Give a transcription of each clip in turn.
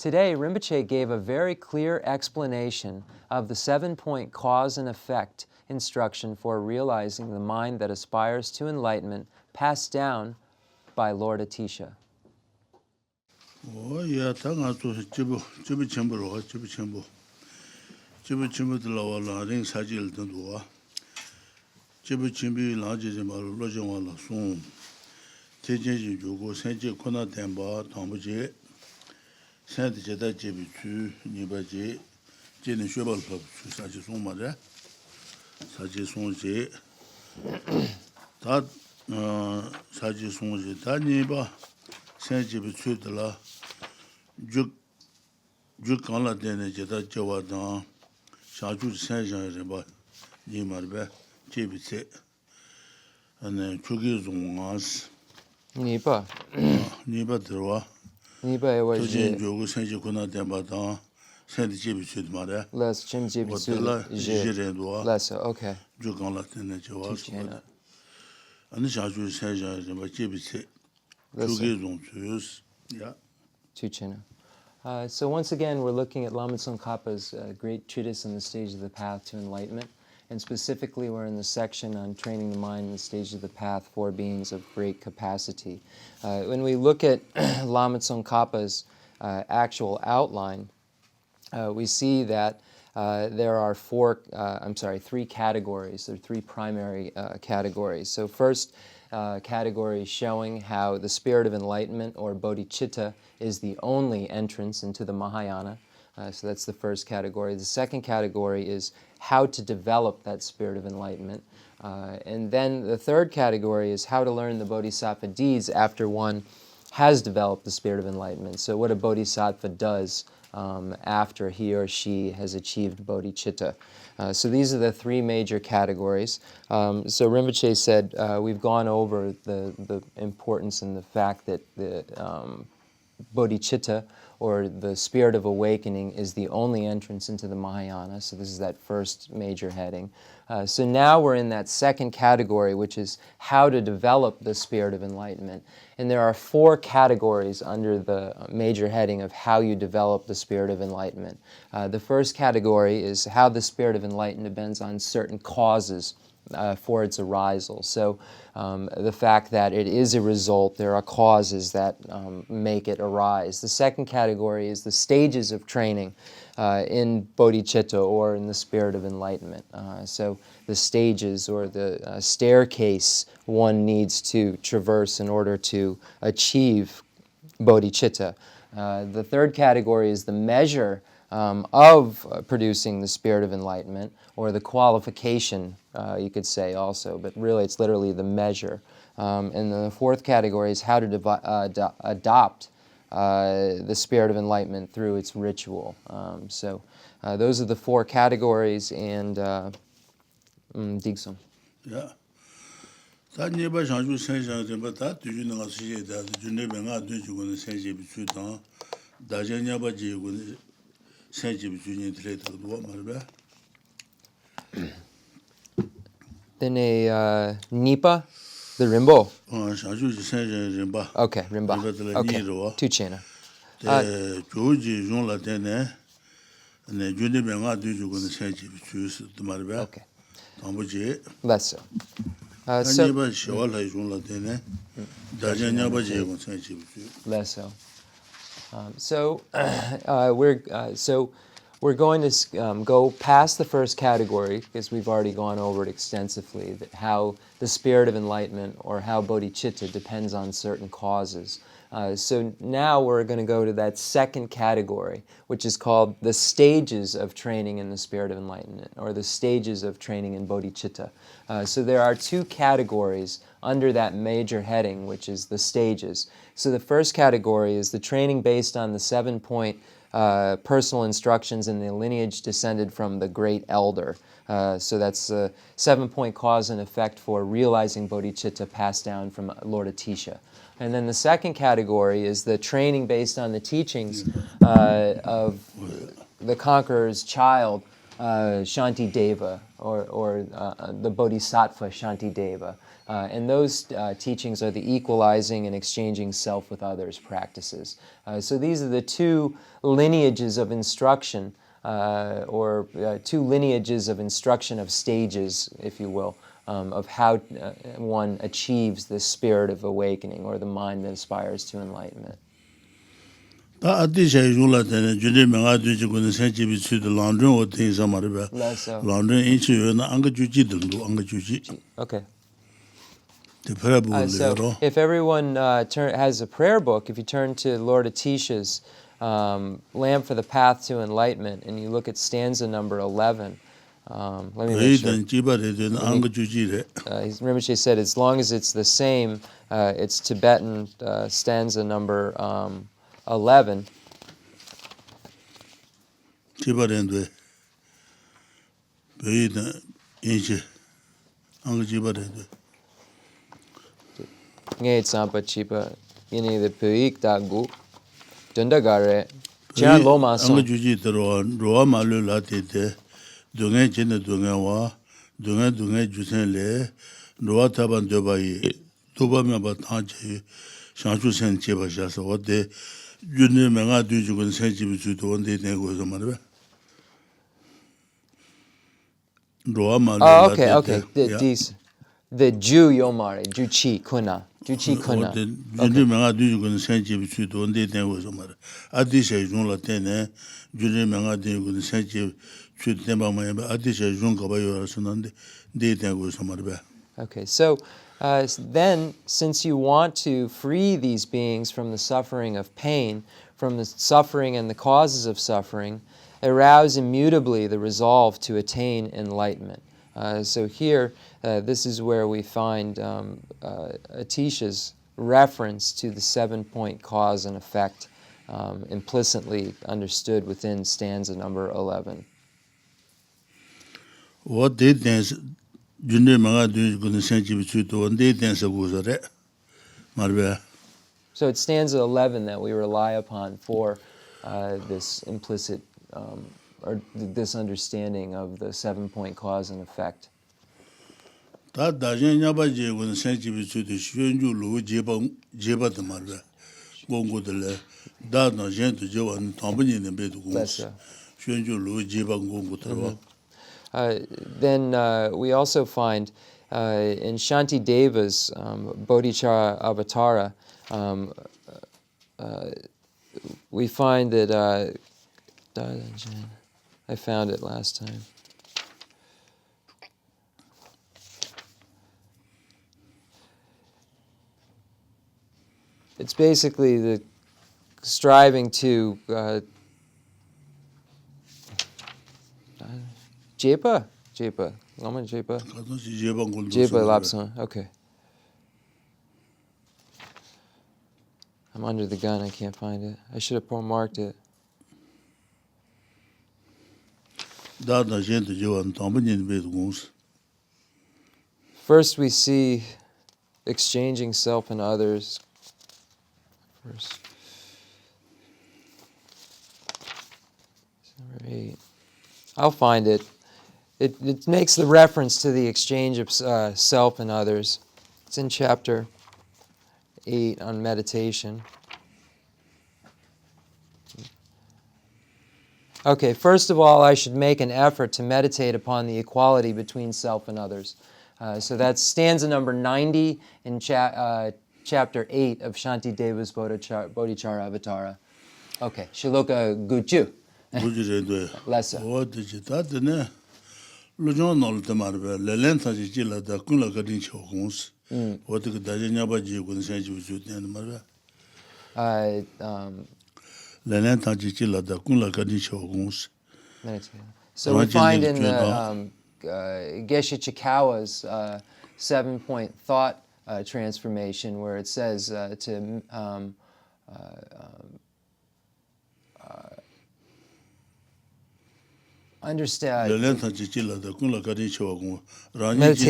Today, Rinpoche gave a very clear explanation of the 7-point cause and effect instruction for realizing the mind that aspires to enlightenment passed down by Lord Atisha. Nipa. Nipa was less Chimji less okay. So once again, we're looking at Lama Tsongkhapa's great treatise on the stage of the path to enlightenment. And specifically, we're in the section on training the mind in the stage of the path for beings of great capacity. When we look at Lama Tsongkhapa's actual outline, we see that there are three categories. There are three primary categories. So first category showing how the spirit of enlightenment, or bodhicitta, is the only entrance into the Mahayana. So that's the first category. The second category is how to develop that spirit of enlightenment. And then the third category is how to learn the bodhisattva deeds after one has developed the spirit of enlightenment. So what a bodhisattva does after he or she has achieved bodhicitta. So these are the three major categories. So Rinpoche said we've gone over the importance and the fact that the bodhicitta, or the spirit of awakening, is the only entrance into the Mahayana. So this is that first major heading. So now we're in that second category, which is how to develop the spirit of enlightenment. And there are four categories under the major heading of how you develop the spirit of enlightenment. The first category is how the spirit of enlightenment depends on certain causes for its arisal. So the fact that it is a result, there are causes that make it arise. The second category is the stages of training in bodhicitta, or in the spirit of enlightenment. So the stages, or the staircase one needs to traverse in order to achieve bodhicitta. The third category is the measure of producing the spirit of enlightenment, or the qualification, you could say also, but really it's literally the measure. And then the fourth category is how to adopt the spirit of enlightenment through its ritual. So those are the four categories, and Digsum. Yeah. Then a Nipa, the Rimbo. Okay, Rimba. Okay, Tuchena. Okay. Less so. Less so. We're going to go past the first category, because we've already gone over it extensively, that how the spirit of enlightenment, or how bodhicitta, depends on certain causes. So now we're going to go to that second category, which is called the stages of training in the spirit of enlightenment, or the stages of training in bodhicitta. So there are two categories under that major heading, which is the stages. So the first category is the training based on the 7-point personal instructions in the lineage descended from the great elder. So that's a 7-point cause and effect for realizing bodhicitta passed down from Lord Atisha. And then the second category is the training based on the teachings of the conqueror's child, Shantideva or the Bodhisattva Shantideva. And those teachings are the equalizing and exchanging self with others practices. So these are the two lineages of instruction, or two lineages of instruction of stages, if you will, of how one achieves the spirit of awakening or the mind that aspires to enlightenment. Okay. So if everyone has a prayer book, if you turn to Lord Atisha's Lamp for the Path to Enlightenment, and you look at stanza number 11, let me make sure. Rinpoche said as long as it's the same, it's Tibetan stanza number 11. Ngay tsampa chipa ini the puik dagu dundagare chan loma son angajuji roa malu la tete dunga jene dunga wa dunga jusen le roa taban dobai toba me ba taje shanchu sen cheba jasa wode june menga dujugun sen jibu ju do onde ne go so marbe roa malu la tete okay the Ju Yomare Juchi Kuna june menga dujugun sen jibu ju do onde ne go so marbe adisha jun la tene june menga dujugun sen jibu ju temba ma adisha jun ka ba yo sunande de ne go so marbe. Okay, so then, since you want to free these beings from the suffering of pain, from the suffering and the causes of suffering, arouse immutably the resolve to attain enlightenment. So here, this is where we find Atisha's reference to the 7-point cause and effect implicitly understood within stanza number 11. What did dance? So it's stanza 11 that we rely upon for this implicit or this understanding of the 7-point cause and effect. Then we also find in Shantideva's Bodhichara Avatara, we find that I found it last time. It's basically the striving to Jepa, Lama Jepa Lobsang. Okay. I'm under the gun. I can't find it. I should have marked it. First, we see exchanging self and others. First, number 8. I'll find it. It makes the reference to the exchange of self and others. It's in chapter 8 on meditation. Okay, first of all, I should make an effort to meditate upon the equality between self and others. So that's stanza number 90 in chapter 8 of Shantideva's Bodhichara Avatara. Okay, Shiloka Guchu. Lessa. So we find in the Geshe Chikawa's 7-point thought transformation where it says to understand, meditate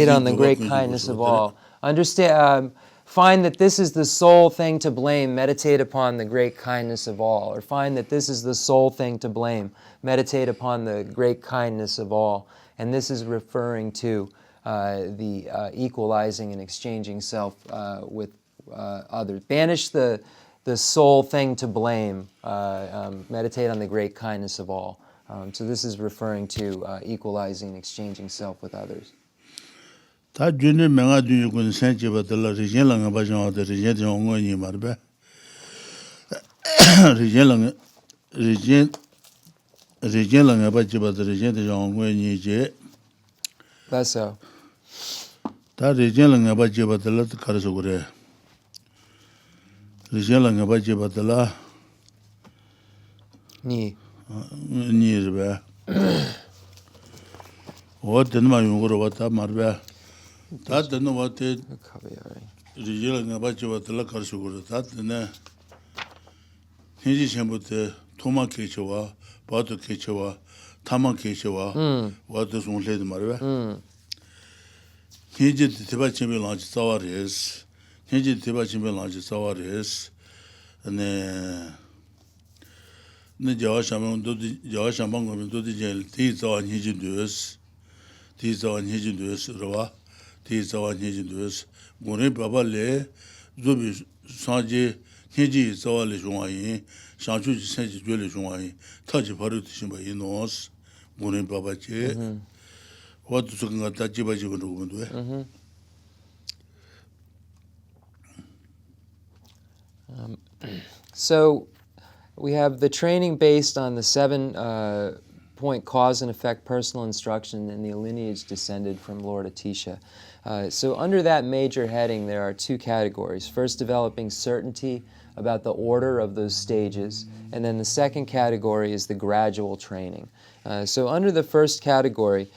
on the great kindness of all. Understand, find that this is the sole thing to blame, meditate upon the great kindness of all. Or find that this is the sole thing to blame, meditate upon the great kindness of all. And this is referring to the equalizing and exchanging self with others. Banish the sole thing to blame, meditate on the great kindness of all. So this is referring to equalizing and exchanging self with others. 다 준네 명아 두군 생지버들 리젠랑 바정어들 리젠 정원이 말베 리젠랑 바지버들 리젠 정원이 제 That's so. 다 리젠랑 바지버들 가르쳐 그래 리젠랑 바지버들 니르베 어떤만 용으로 왔다 말베 다들 what 리젤nga 바치와들 가르치고 다들 현지 전부터 토마 케치와 바도 케치와 타마 케치와 와도 송래도 말이야 현지 대바침을 런치 사와레스 현지 대바침을 런치 사와레스 네 저샤만도 저샤만도 제일 뒤자원 현지도스 뒤자원 현지도스로와 뒤자원 현지도스 고네 바발레 조비 산지 현지 자원의 중앙이 상주지 생지 죄의 중앙이 터지 버릇이 뭐 이노스 고네 바바체 와도 저거 다 집어지고 그러는데 So we have the training based on the 7-point cause and effect personal instruction and the lineage descended from Lord Atisha. So under that major heading, there are two categories. First, developing certainty about the order of those stages, and then the second category is the gradual training. So under the first category,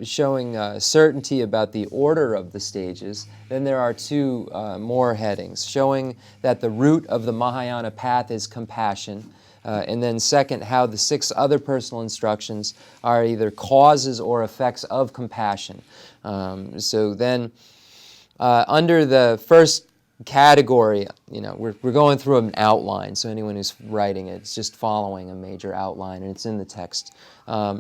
showing certainty about the order of the stages, then there are two more headings, showing that the root of the Mahayana path is compassion, and then second, how the 6 other personal instructions are either causes or effects of compassion. So then, under the first category, we're going through an outline, so anyone who's writing it, it's just following a major outline, and it's in the text.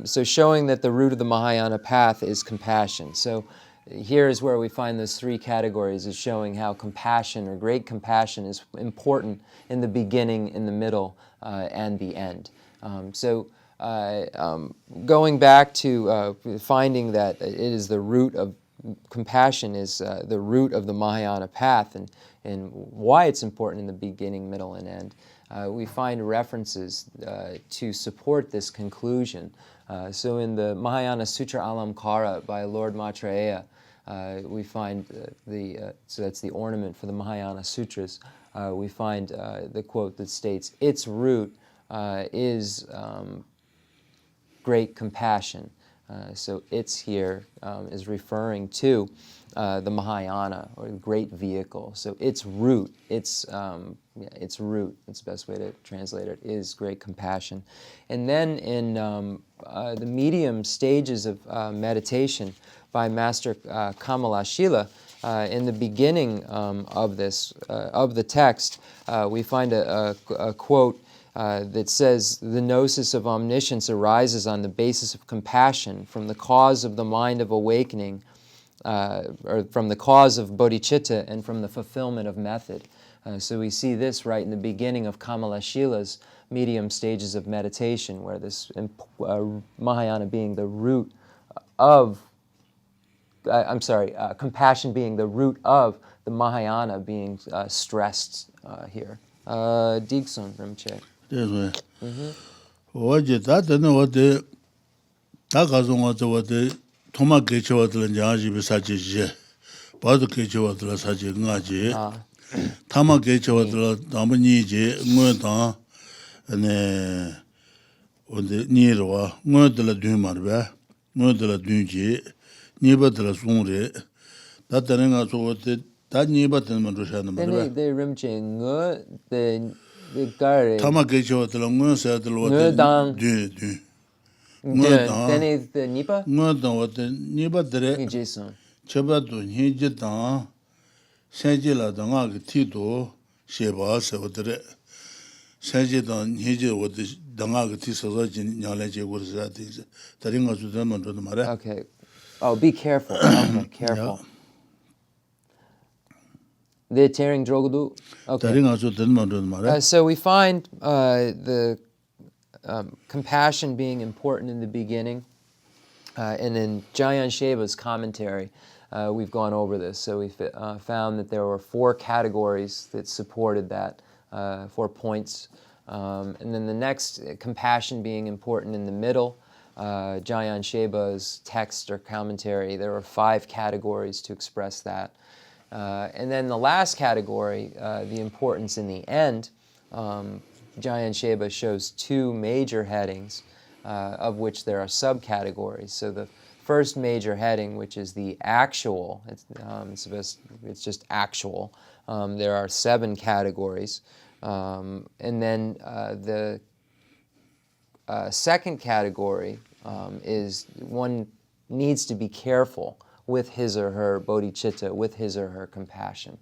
So showing that the root of the Mahayana path is compassion. So here is where we find those 3 categories, is showing how compassion, or great compassion, is important in the beginning, in the middle, and the end. Going back to finding that it is the root of compassion is the root of the Mahayana path, and why it's important in the beginning, middle, and end. We find references to support this conclusion. So in the Mahayana Sutra Alamkara by Lord Maitreya, we find so that's the ornament for the Mahayana Sutras, we find the quote that states, its root is great compassion. So its here is referring to the Mahayana, or the great vehicle. So its root, its root, that's the best way to translate it, is great compassion. And then in the medium stages of meditation by Master Kamalashila, in the beginning of the text, we find a quote that says, the gnosis of omniscience arises on the basis of compassion from the cause of the mind of awakening, or from the cause of bodhicitta and from the fulfillment of method. So we see this right in the beginning of Kamalashila's medium stages of meditation, where this Mahayana being the root of, compassion being the root of the Mahayana being stressed here. Digsun Rinpoche. 어제 다들 어때 다 가서 어때 토마 개체와들 자집에 사지지 바도 개체와들 사지 응아지 타마 개체와들 남은이지 뭐다 네 어디 니로와 뭐들 뒤말베 뭐들 뒤지 니버들 송레 다다는 가서 어때 다 니버들 만들어서는 말베 네 Rinpoche the 타마 개체와들 뭐서들 어때 뒤 Then the Nipa? 뭐도 어때 니버들에 Jason. 저바도 해지다 Senjila danga ki tito sheba sewadre. Senjidan hiji wadi danga ki ti saza nyale je gurza tinsa. Taringa sudan mandrada mare. Okay. Oh, be careful. Okay, careful. The tearing drogudu. Okay. Taringa sudan mandrada mare. So we find the compassion being important in the beginning. And in Jayan Sheva's commentary, we've gone over this. So we found that there were 4 categories that supported that, 4 points. And then the next, compassion being important in the middle, Jayan Sheva's text or commentary, there were 5 categories to express that. And then the last category, the importance in the end, Jayan Sheva shows 2 major headings, of which there are subcategories. So the first major heading, which is the actual, it's just actual. There are 7 categories. And then the second category is one needs to be careful with his or her bodhicitta, with his or her compassion.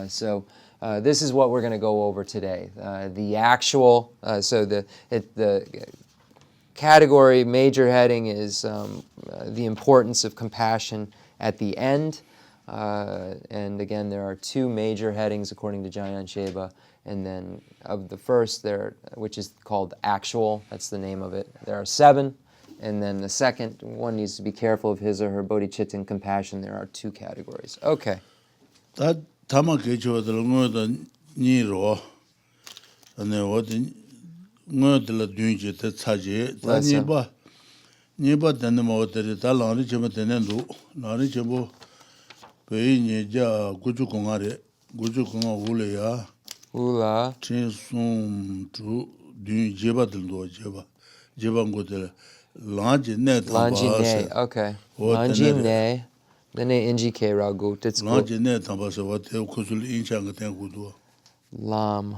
So this is what we're going to go over today. The actual, so the category major heading is the importance of compassion at the end. And again, there are 2 major headings according to Jayan Sheva. And then of the first, which is called actual, that's the name of it, there are 7. And then the second, one needs to be careful of his or her bodhicitta and compassion. There are 2 categories. Okay. That tama kecho the ngoda ni ro. Ane wadi ngoda la dunje te tsaje. Ta niba dene ma tere ta lani chema dene do. Lani chemo pei nye ja guju kongare. Guju konga ule ya. Ula. Chen sum tu dun jeba dendo jeba. Jeba ngoda lanji ne tamba. Lanji ne, okay. Lanji ne. Dene inji ke ragu. That's good. Lanji ne tamba se wate kusul inchanga ten kudu. Lam.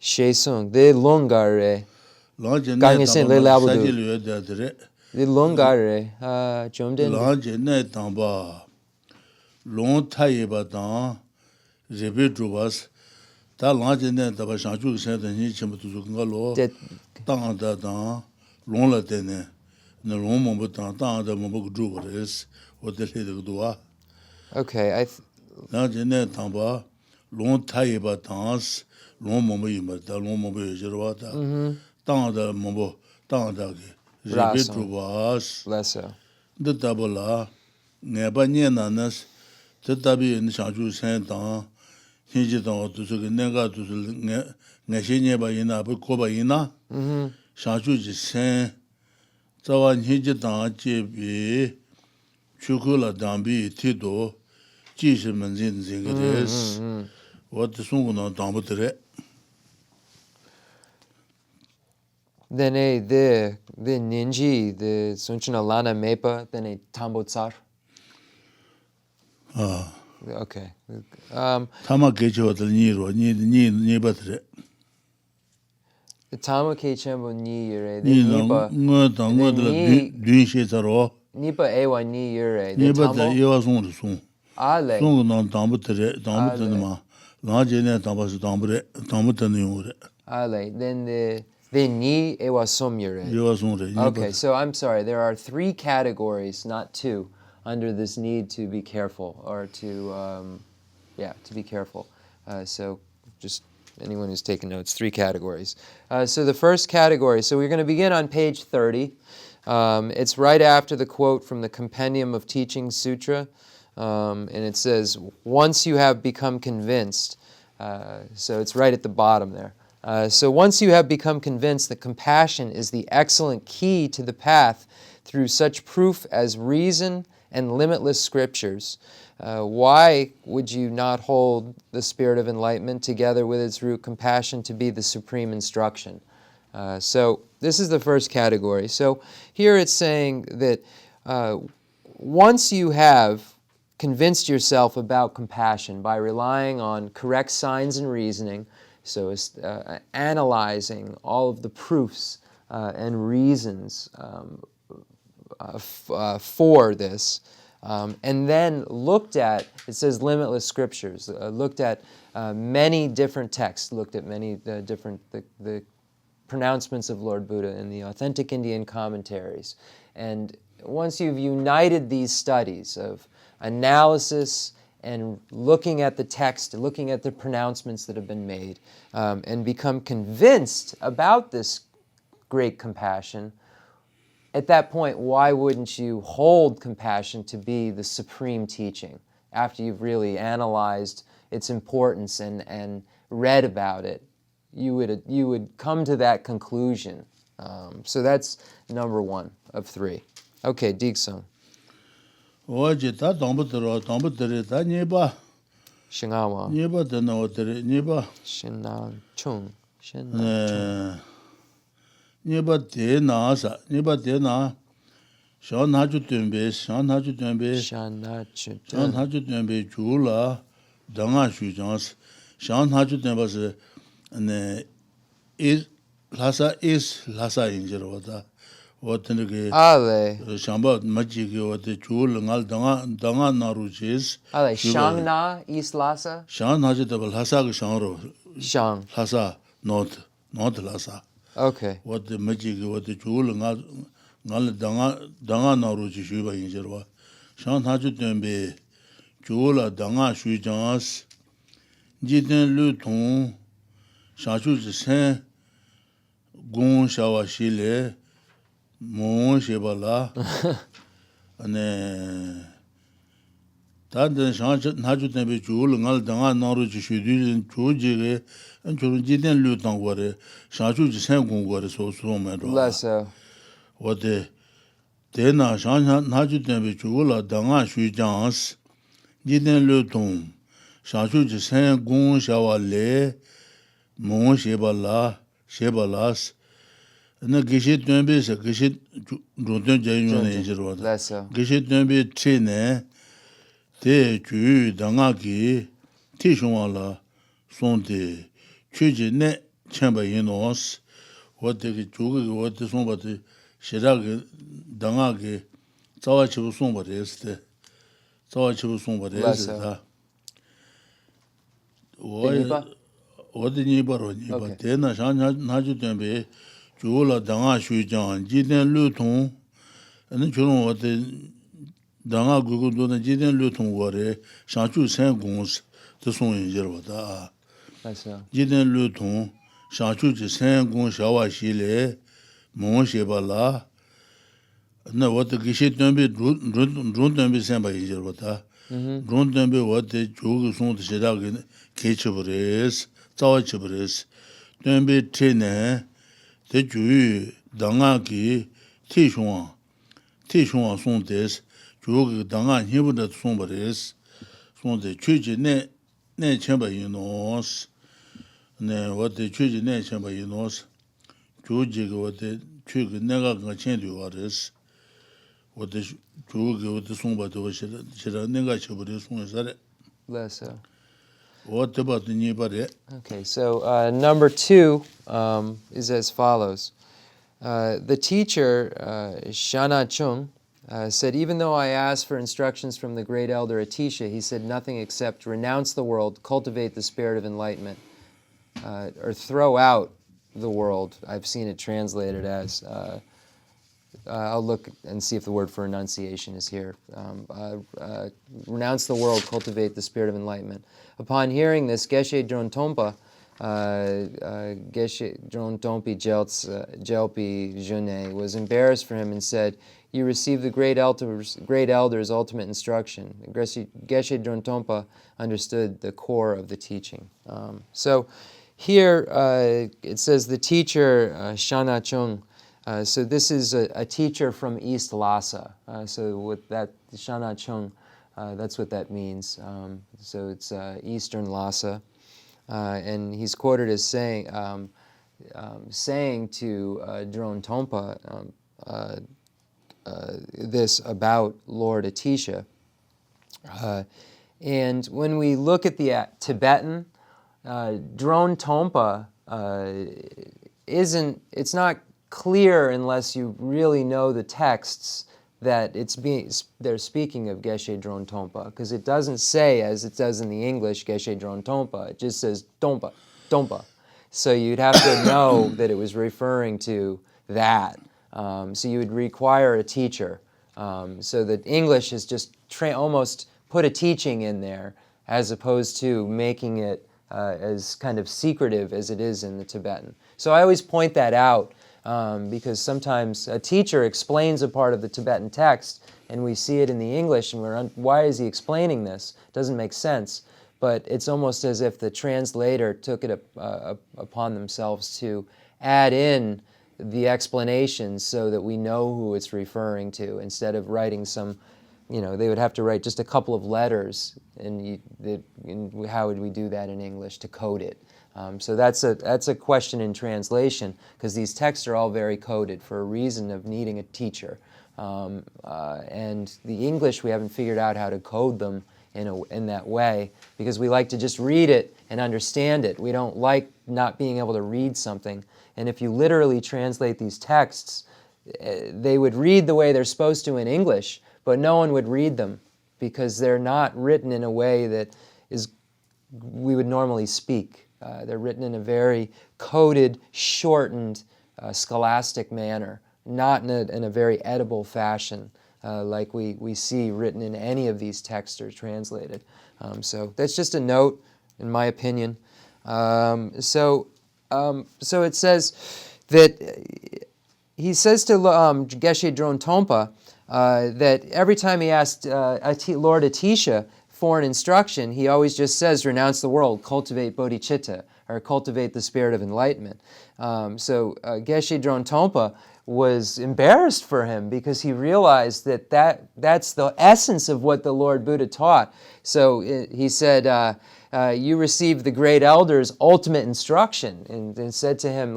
Shesung. De lungare. Lanji ne Gange sen le tamba labudu. sajili de dere. De lungare. Jomden. Lanji ne tamba long taye ba dan rebe drubas. Ta lanji ne tamba shanchu sen de ni chemu tu nga lo. Tang da dan long la de ne. Ne long mo bu dan da mo bu drubas. O de le de doa. Okay, Lanji ne tamba long taye ba dan long mo mo yima da long mo bu jirwa da. Tang da mo bu tang da ge. Rebe drubas. Lesso. De tabola ne ba nye na nas de tabi ni shanchu sen dan hinji dan tu su ge ne ga tu su ne shi nye ba yina bu ko ba yina shanchu ji sen zawa hinji dan je bi chuku la dan bi ti do ji shi men jin jin ge des wo de sung na dan bu de Then the ninji, the sunchana lana mepa, then a tambo tsar. Okay. tama gecho de ni ro ni ba de The tama ke chenmo ni yure. The ni nipa. ngo da ngo de dun shi za ro Nipa ewa ni yure. ni The ba de tambo. yo sung de sung Ale. sung na dan bu de ma la je ne dan ba su dan bu de ni yo re Ale. Then the ni ewa som yure. yo sung re Okay, so I'm sorry. There are 3 categories, not 2, under this need to be careful, or to be careful. So just anyone who's taken notes, 3 categories. So the first category, so we're going to begin on page 30. It's right after the quote from the Compendium of Teaching Sutra, and it says, once you have become convinced, so it's right at the bottom there. So once you have become convinced that compassion is the excellent key to the path through such proof as reason and limitless scriptures, why would you not hold the spirit of enlightenment together with its root compassion to be the supreme instruction? So this is the first category. So here it's saying that once you have convinced yourself about compassion by relying on correct signs and reasoning, so analyzing all of the proofs and reasons for this, and then looked at, it says limitless scriptures, looked at many different texts, looked at many different, the pronouncements of Lord Buddha in the authentic Indian commentaries. And once you've united these studies of analysis and looking at the text, looking at the pronouncements that have been made, and become convinced about this great compassion, at that point, why wouldn't you hold compassion to be the supreme teaching after you've really analyzed its importance and read about it? You would come to that conclusion. So that's number 1 of 3. Okay, Diksung. Shingawa. Shinang Chung. Shinang Ale. Ale, Shangna, East Lhasa? Shang. Not Lhasa. Okay. What the magic, what the jewel, Danga Naru Shuba in Jerva. Shan Haju Tembe, Jewel, Danga Shujans, Jiten Luton, Shanshu Sen, Gun Shawashile, Mon Shebala, and Tanden Haju Tembe, Jewel, Danga Naru Shudu, and Jujig, and Jiten Luton were Shanshu Sen Gun were so Lesser. What the Tena Shan Haju Tembe Jula Danga Shui Jans, Jiden Luton, Shanshu Sen Gun Shawale, Mon Shebalas, and the Geshe Tembe, Geshe Rotten Jayon Angel, Geshe Tembe Trine, Te Ju Dangaki, Tishwala, Sonte, Chuji Ne, Chamber Yenos, what the Juga, what the somebody. Shirag Dangage, Zawachi somebody is the Zawachi somebody is the what the neighbor, but then a Shan Haju Tembe, Jula Danga Shujan, Jiden Luton, and the children what the Danga Gugu and Jiden Luton were Shanchu San Gons, the song in Jervata. Jiden Luton, Shanchu San Gon Shawashile. Mon Shebala, no, what the Geshe Tembe, Run Tembe Samba is Jervata. Run Tembe, what the Jug Son the Shirag, Ketchabres, Zawachabres, Tembe Trine, the Ju, Dangaki, Tishuan Son des, Jug Dangan, he would have somebody's, Son the Chuji Ne Chamber Yinos, what the Chuji Ne Chamber Yinos. George what the Chug never change waters. What the Chug with the song, but was nega Lesser. What about the neighbor? Okay, so number 2 is as follows. The teacher, Shana Chung, said, even though I asked for instructions from the great elder Atisha, he said nothing except renounce the world, cultivate the spirit of enlightenment, or throw out the world. I've seen it translated as, I'll look and see if the word for renunciation is here. Renounce the world, cultivate the spirit of enlightenment. Upon hearing this, Geshe Drontompa, Geshe Drontompi Jelpi June, was embarrassed for him and said, you received the great elder's ultimate instruction. Geshe Drontompa understood the core of the teaching. So here it says the teacher, Shana Chung, so this is a teacher from East Lhasa. So with that, Shana Chung, that's what that means. So it's Eastern Lhasa. And he's quoted as saying to Drone Tompa this about Lord Atisha. And when we look at the Tibetan, Drone Tompa it's not clear unless you really know the texts that they're speaking of Geshe Dron Tompa, because it doesn't say, as it does in the English, Geshe Dron Tompa. It just says Tompa, Tompa. So you'd have to know that it was referring to that. So you would require a teacher. So that English is just almost put a teaching in there, as opposed to making it as kind of secretive as it is in the Tibetan. So I always point that out, because sometimes a teacher explains a part of the Tibetan text, and we see it in the English, and why is he explaining this? It doesn't make sense. But it's almost as if the translator took it upon themselves to add in the explanation so that we know who it's referring to, instead of writing some, they would have to write just a couple of letters, and how would we do that in English to code it? So that's a question in translation, because these texts are all very coded for a reason of needing a teacher. And the English, we haven't figured out how to code them in that way, because we like to just read it and understand it. We don't like not being able to read something. And if you literally translate these texts, they would read the way they're supposed to in English, but no one would read them, because they're not written in a way that we would normally speak. They're written in a very coded, shortened, scholastic manner, not in a very edible fashion, like we see written in any of these texts or translated. So that's just a note, in my opinion. So it says that he says to Geshe Dron Tompa that every time he asked Lord Atisha for an instruction, he always just says, renounce the world, cultivate bodhicitta, or cultivate the spirit of enlightenment. So Geshe Dron Tompa was embarrassed for him, because he realized that's the essence of what the Lord Buddha taught. So he said, you received the great elder's ultimate instruction, and said to him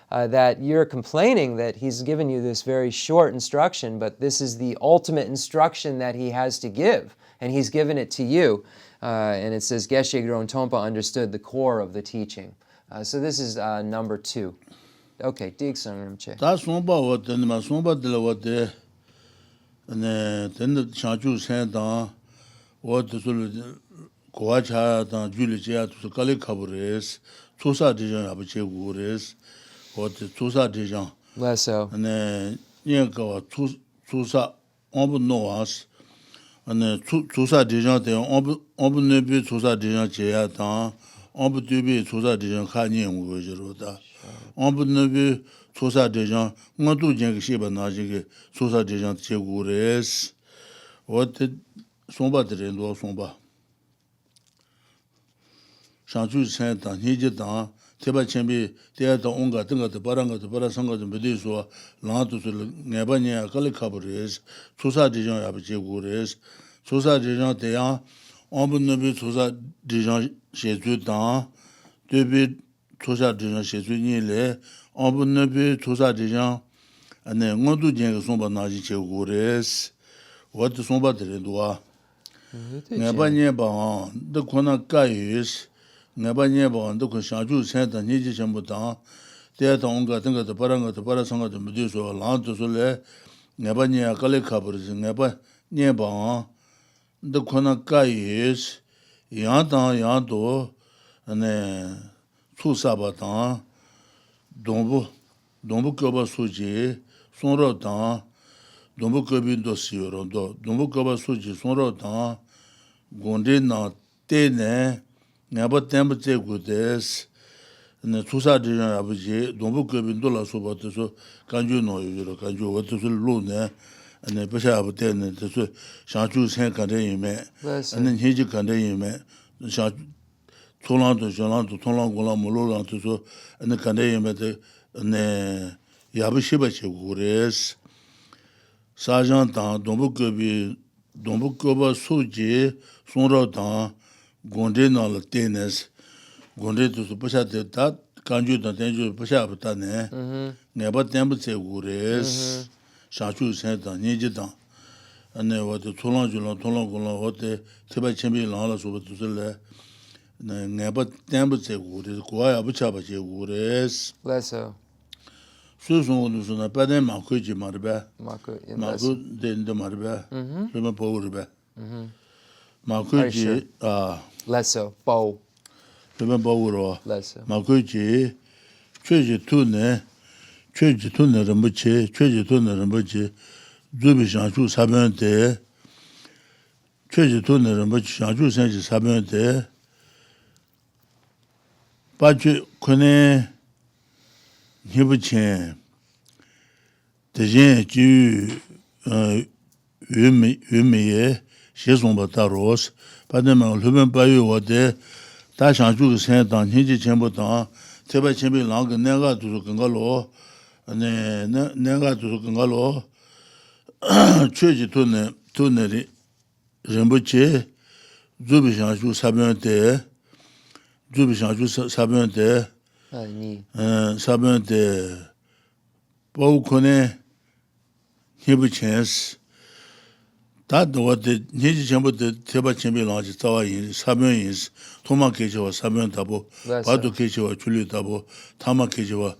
that you're complaining that he's given you this very short instruction, but this is the ultimate instruction that he has to give, and he's given it to you. And it says Geshe Dron Tompa understood the core of the teaching. So this is number 2. Okay, Digsang Rinpoche. 다 송바 왔더니 마 송바 들어왔대. 네, 된다 샤주 생다. 어디서 고아차다 줄이지야 또 깔리 카브레스. 조사 대장 아버지 고레스. 어디 조사 대장. Lesso. 네, 얘가 조사 어부 노아스. 네, 조사 대장 때 어부 네비 조사 대장 제야다. 어부 뒤비 조사 대장 가니 오거지로다. 어부너비 조사 대장 뭐도 쟁 시바 나지게 조사 대장 제고레스 어때 송바들인도 송바 상주 센터 니제다 대바 쳔비 대야도 온가 등가도 바랑가도 바라상가도 메디소 라도스 네바냐 칼카브레스 조사 대장 아버지 제고레스 조사 대장 대야 어부너비 조사 대장 제주다 되비 조사 대장 shesunyile 어분네비 조사 대장 안에 응어도 쟁 송바 나지 제고레스 what 송바 들도와 내가 봐 너 코나 까이스 내가 봐 너 샤주 센터 니지 전부 다 대다 온가 등가도 바랑가도 바라상가도 무디서 라도솔레 내가 칼레카브르스 내가 너 코나 까이스 야도 안에 수사바다 동부 거바 수지 손로다 동부 거빈도 시요로도 동부 거바 수지 손로다 gondena 때네 내가 템부 제고데스 네 수사지랑 아버지 동부 거빈도 라소바도서 간주노유로 간주 어떻게 로네 네 버샤부 때네 저 샤주 생각에 임에 네 해지 간데 임에 샤 토란도 전란도 토란고라 몰로란도 저 네 간데 임에 네 야부시바치 고레스 사장다 동북거바 수지 송로다 gondenal tenes gonde도 버샤데다 간주다 된주 버샤부다네 내가 템부체 고레스 샤주 센터 니지다 안에 와도 토란고라 어때 티베 쳔비 라라소부들래 내가 템부체 고레스 고아야 부차바체 고레스 Lesso. 수송으로서나 빠데 마쿠지 말바. Maku in 마쿠 lesson. 된데 말바. 그러면 보르바. Very 마쿠지 sure. Lesso, bow, 그러면 보르와. lesso. 마쿠지 최지 투네를 뭐지? 최지 투네를 뭐지? 주비상주 사변대 최지 투네를 뭐지? 상주 생지 사변대 빠주 코네 히부체 대신 주 유미에 시송바다로스 바데만 루멘 바유와데 다상주 생당 현지 전부다 제발 제비 나가 내가 두서 건가로 네 내가 두서 건가로 최지 돈내리 rembuche 주비상주 사변대 주비상주 사변대 Ni. 사변대 보코네 히부체스 다도데 니지 전부터 대바 준비 나지 자와인 사변인 토마케지와 사변다보 바도 케지와 줄리다보 타마케지와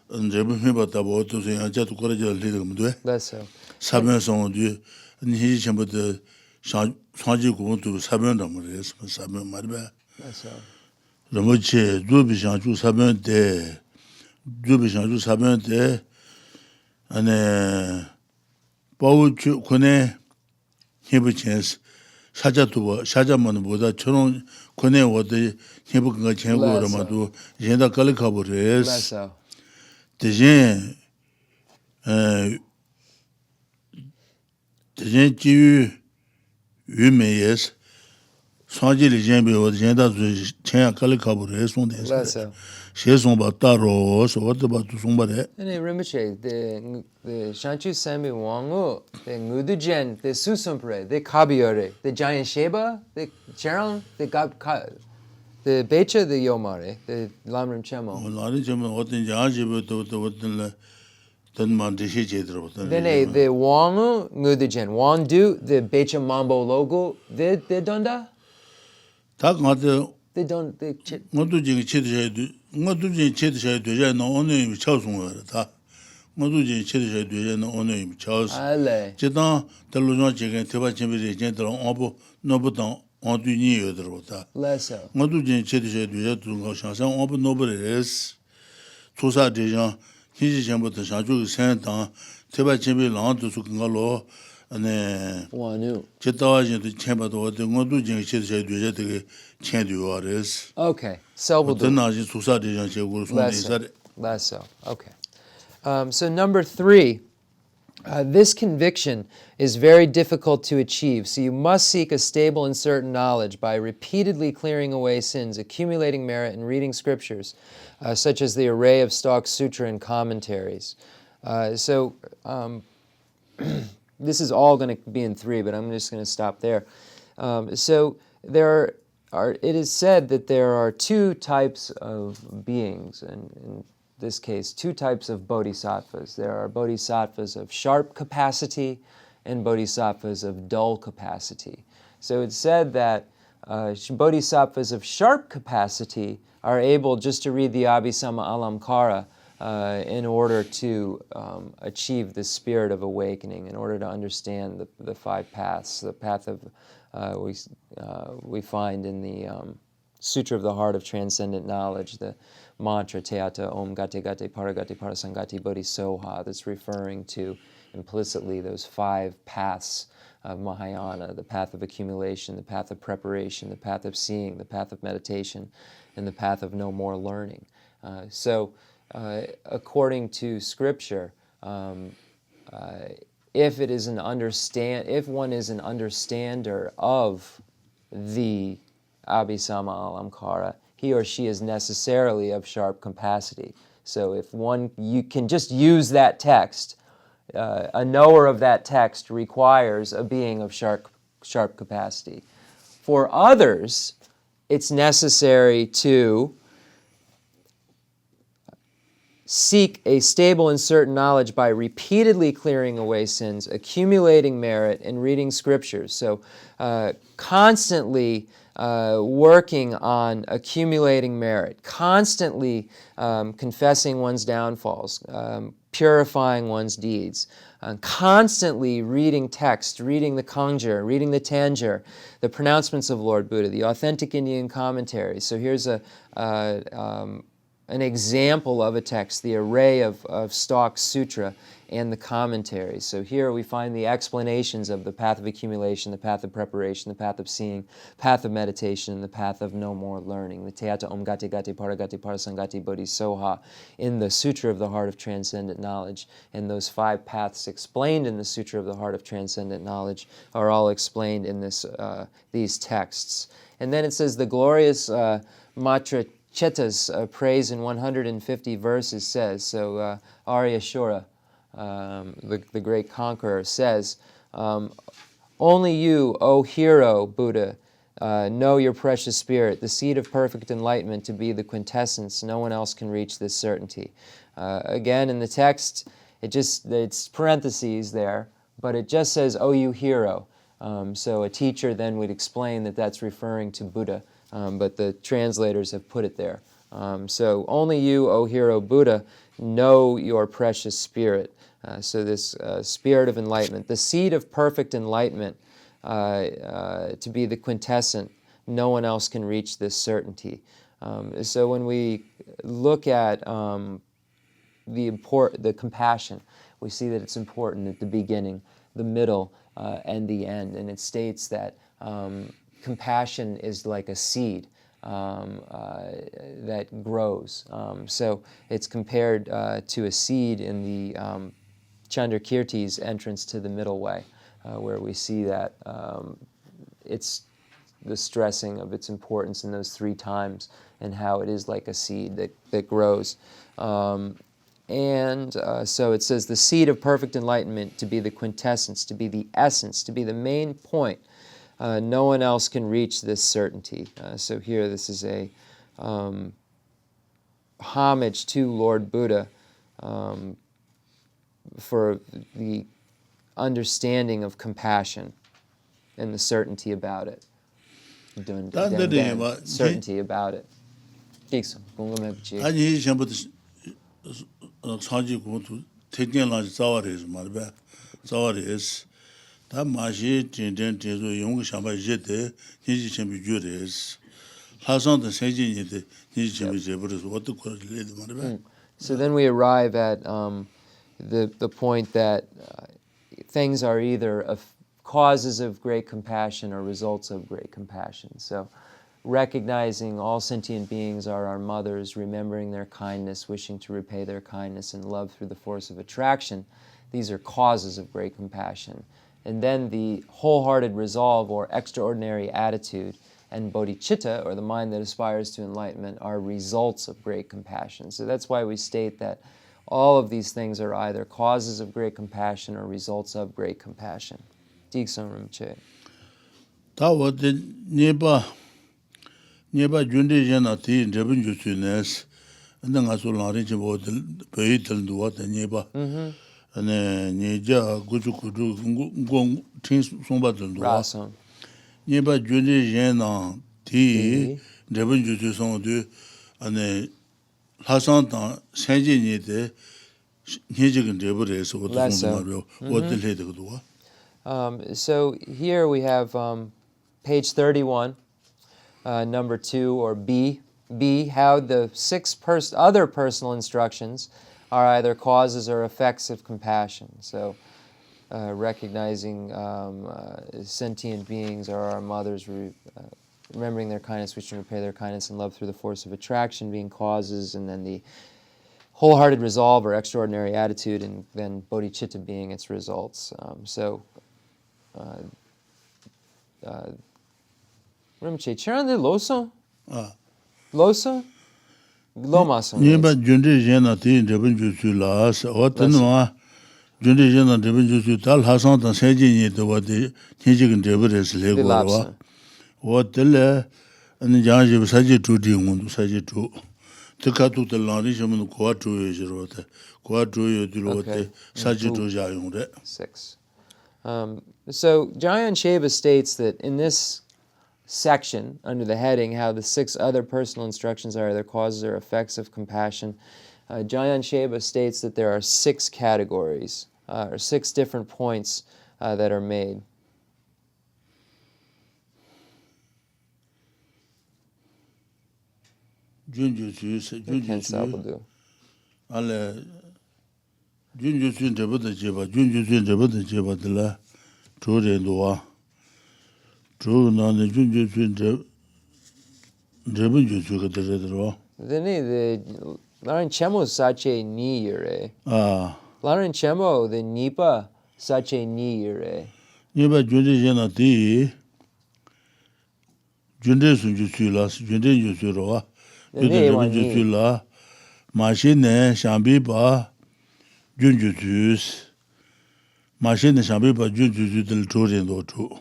언제부 해봤다보 어떠세요? 아자도 거래져 리듬도 Lesso. 사변성도 니지 전부터 상지 공도 사변다 말이에요. 사변 말이야. Lesso. 르모체 주비상주 사변대 주비상주 사변대 안에 바우주 코네 히브체스 샤자만 보다 저런 코네 어디 히브가 제고로마도 제다 걸카보레스 Lesso. 대신 대신 지유 유메예스 상지리 젠비오 제다 제야 걸카보레스 손데스 Lesso. 시송바 따로 소어도 송바레 And Rinpoche, the Shanchu Sembi Wangu, the Ngudujen, the Susumpre, the Kabiore, the Giant Sheba, the Cheron, the the Becha, the Yomare, the Lamrim Chenmo. 나는 좀 어떤 자지부터 어떤 던만 대시 제대로 어떤 Then the Wangu, Ngudujen, Wandu, the Becha Mambo logo, the Donda, 다 가도 the Don, the 모두 지금 체드셔도 모두 지금 체드셔야 되잖아. 오늘 차송을 다 모두 지금 체드셔야 되잖아. 오늘 차스 Ale. 제가 달로저 지금 대바 준비를 제대로 어부 노부터 어디니 여들었다. Lesso. 모두 지금 체드셔야 되잖아. 그거 상상 어부 노브레스 조사 대장 희지 전부터 자주 생당 대바 준비 나한테서 그걸로 네 Wanu. 제타와지도 쳔바도 어떤 모두 지금 체드셔야 되잖아. 되게 쳔듀어레스 Okay. Selbal do. 전나지 조사 대장 제고로 손대서 Lesso. Okay. So number 3, this conviction is very difficult to achieve. So you must seek a stable and certain knowledge by repeatedly clearing away sins, accumulating merit, and reading scriptures, such as the array of Stock Sutra and commentaries. This is all going to be in 3, but I'm just going to stop there. So there it is said that there are 2 types of beings, and in this case, 2 types of bodhisattvas. There are bodhisattvas of sharp capacity and bodhisattvas of dull capacity. So it's said that bodhisattvas of sharp capacity are able just to read the Abhisama Alamkara in order to achieve the spirit of awakening, in order to understand the 5 paths, the path of we find in the Sutra of the Heart of Transcendent Knowledge, the mantra Teata Om Gate Gate Paragate Parasangati Bodhisoha, that's referring to implicitly those 5 paths of Mahayana, the path of accumulation, the path of preparation, the path of seeing, the path of meditation, and the path of no more learning. According to Scripture, if one is an understander of the Abhisama Alamkara, he or she is necessarily of sharp capacity. So if you can just use that text, a knower of that text requires a being of sharp capacity. For others, it's necessary to seek a stable and certain knowledge by repeatedly clearing away sins, accumulating merit, and reading scriptures. So constantly working on accumulating merit, constantly confessing one's downfalls, purifying one's deeds. Constantly reading text, reading the Kangjur, reading the Tanjur, the pronouncements of Lord Buddha, the authentic Indian commentaries. So here's an example of a text, the array of Stock Sutra and the commentaries. So here we find the explanations of the path of accumulation, the path of preparation, the path of seeing, path of meditation, and the path of no more learning. The Teata Om Gati Gati Paragati Parasangati Bodhisoha in the Sutra of the Heart of Transcendent Knowledge. And those 5 paths explained in the Sutra of the Heart of Transcendent Knowledge are all explained in these texts. And then it says the glorious Matra Chetta's praise in 150 verses says, so Arya Shura, the great conqueror, says, only you, O hero Buddha, know your precious spirit, the seed of perfect enlightenment to be the quintessence. No one else can reach this certainty. Again, in the text, it's parentheses there, but it just says, O you hero. So a teacher then would explain that that's referring to Buddha, but the translators have put it there. So only you, O hero Buddha, know your precious spirit. So this spirit of enlightenment, the seed of perfect enlightenment, to be the quintessent, no one else can reach this certainty. So when we look at the compassion, we see that it's important at the beginning, the middle, and the end. And it states that compassion is like a seed that grows. So it's compared to a seed in the Chandrakirti's entrance to the middle way, where we see that it's the stressing of its importance in those 3 times and how it is like a seed that grows. So it says the seed of perfect enlightenment to be the quintessence, to be the essence, to be the main point. No one else can reach this certainty. So here this is a homage to Lord Buddha for the understanding of compassion and the certainty about it. Certainty about it. So then we arrive at the point that things are either causes of great compassion or results of great compassion. So recognizing all sentient beings are our mothers, remembering their kindness, wishing to repay their kindness, and love through the force of attraction, these are causes of great compassion. And then the wholehearted resolve or extraordinary attitude and bodhicitta, or the mind that aspires to enlightenment, are results of great compassion. So that's why we state that all of these things are either causes of great compassion or results of great compassion. Khensur Rinpoche. Nyeba jundi jena ti ndrebin jutsu nes, anda nga su langri chibo peyi tel duwa ta nyeba, nyeja guju kudu ngong ting songpa tel duwa. Nyeba jundi jena ti ndrebin jutsu song du, lasan tang senji nye de, nyejigan drebu re so wata songpa maryo, wata le de kuduwa. So here we have page 31. Number 2, or B, how the 6 other personal instructions are either causes or effects of compassion. So recognizing sentient beings are our mothers, remembering their kindness, wishing to repay their kindness and love through the force of attraction being causes, and then the wholehearted resolve or extraordinary attitude, and then bodhicitta being its results. Rinpoche, Cherande Loso? Loso? Lomaso. Nyeba jundi jena ti ndrebin jutsu las, watanwa jundi jena ndrebin jutsu tal hasan tan senji nye de wate nyejigan drebu re se le gorwa. Watele janji saji tu di ngundu saji tu. Tikatu tel langri shamun kwa tu yo jirwate. Kwa tu yo dilwate saji tu jayung re. 6. So Jayan Sheva states that in this section, under the heading, how the 6 other personal instructions are either causes or effects of compassion, Jayan Sheba states that there are 6 categories, or 6 different points that are made. Khensur Ale Junjusun Jabata Jeba, Junjusun Jabata Jeba de la Tore Doa. True non the Junjusun Jabunjusu de Roa. The Laran Chenmo Sache Ni Yure. Ah. Laran Chenmo, the Nipa Sache Ni Yure. Nipa Junjana Ti Jundesun Jusulas, Jundesu Roa. Junjusula. Machine Shambi Ba Junjusus. Machine Shambi Ba Junjusu del Tore do.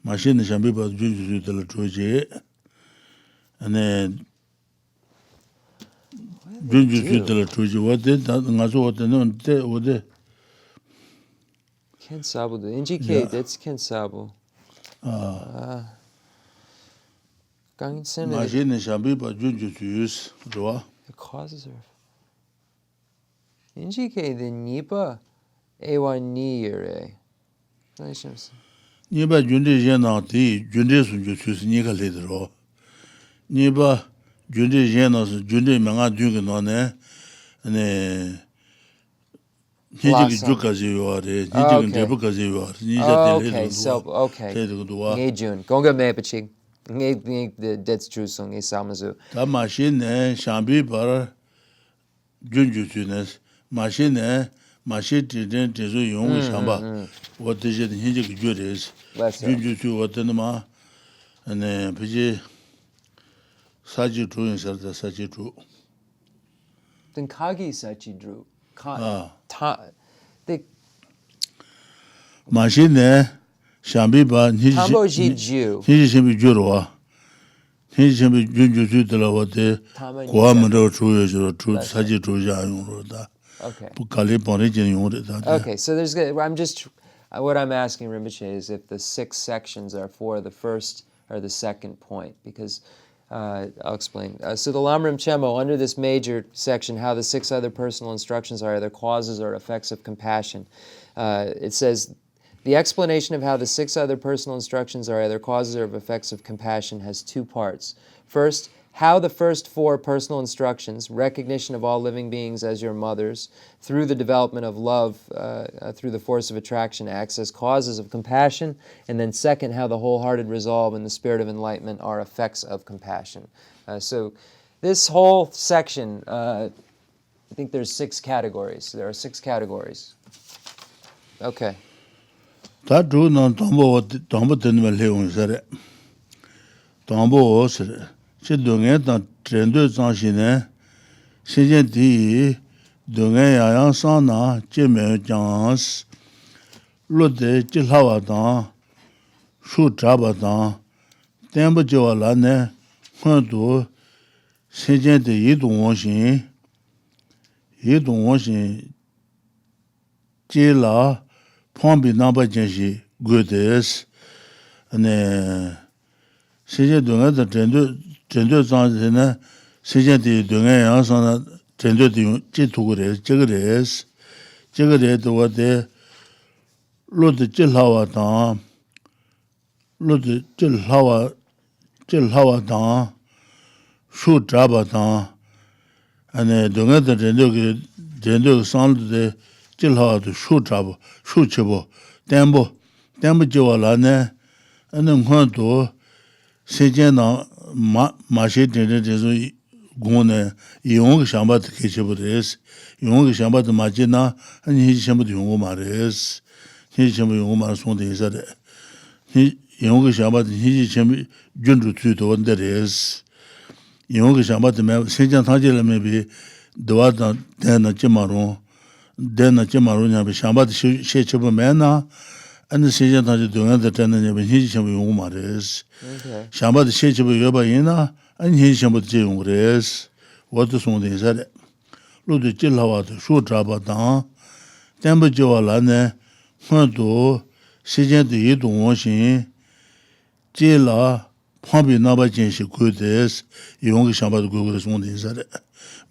Machine Shambi Ba Junjusu del Troje. And then Junjusu del Troje. What did that? Nazo what the known de Khensur NGK, that's Khensur. Machine Shambi Ba Junjusus Roa. The causes are NGK the Nipa Ewa Ni Yure. Nipa Junde Jena Ti Junde Sunjusus Nika Lidro. Nipa Junde Jena Junde Manga Junganone and Nijik Jukaziware, Nijik Debukaziware, Okay, so, okay. Ngejun, Gonga Mepaching. That's true song, Samazu. That machine, Shambi Bar Junjusunes, machine, didn't do young Shamba. What is it? Nijik Juris, Junjusu, what in the ma, and then Piji Saji True and Sarta Saji True. Then Kagi Sachi drew. Machine, Shambi Bar, Tamboji Jew. He should be Jurua. He should be Junjusu de la Wate, Guamado True, True Saji True. Okay. Okay, so there's. I'm just. What I'm asking Rinpoche is if the 6 sections are for the first or the second point, because I'll explain. So the Lamrim Chenmo, under this major section, how the 6 other personal instructions are either causes or effects of compassion, it says, the explanation of how the 6 other personal instructions are either causes or effects of compassion has 2 parts. First, how the first 4 personal instructions, recognition of all living beings as your mothers, through the development of love, through the force of attraction, acts as causes of compassion, and then second, how the wholehearted resolve and the spirit of enlightenment are effects of compassion. So this whole section, I think there's 6 categories. There are 6 categories. Okay. That do not Tombo Tenvel Leon said. Tombo said. She doing it on Trendo Zanshine, Sentient Dunga Sana, Jimmy Jans, Lode Jilhawatan, Shu Trabatan, Tembo Joalane, Hundu, Sentient Yidun Washing, Jila, Pombi Namba Jenshi, Goodness, and Sentient Dunga the Trendo Zanshine, Sentient Dunga Sana, Trendo Jitugres, Jigres, what they Lode Jilhawatan, Lode Jilhawatan, Shu Trabatan, and Dunga the Trendo sound the Jilhawa to Shu Trabo, Shu Chibo, Tembo Joalane, and then Hunto, Sejana Mashi Tenzo Gune, Young Shambat Kishabres, Young Shambat Majina, and he Shambat Yungumares, he Shambat Yungumar Sunday said, he Young Shambat, he Shambat Jundu Tuto, and there is Young Shambat, Sejan Tajila maybe, Duata, then a Chimaron, then a Chimaron, Shambat Shechaba Mena. And the Sejan Taji doing the tenant of his Yungumares. Shambat Shechaba Yabaina, and he Shambat Jungres. What the Sunday said. Ludi Chilhawat, Shu Trabatan, Temba Joalane, Hunto, Sejan the Yidun Washing, Jila, Pombi Naba Jenshi Goodness, Young Shambat Gugres Sunday said.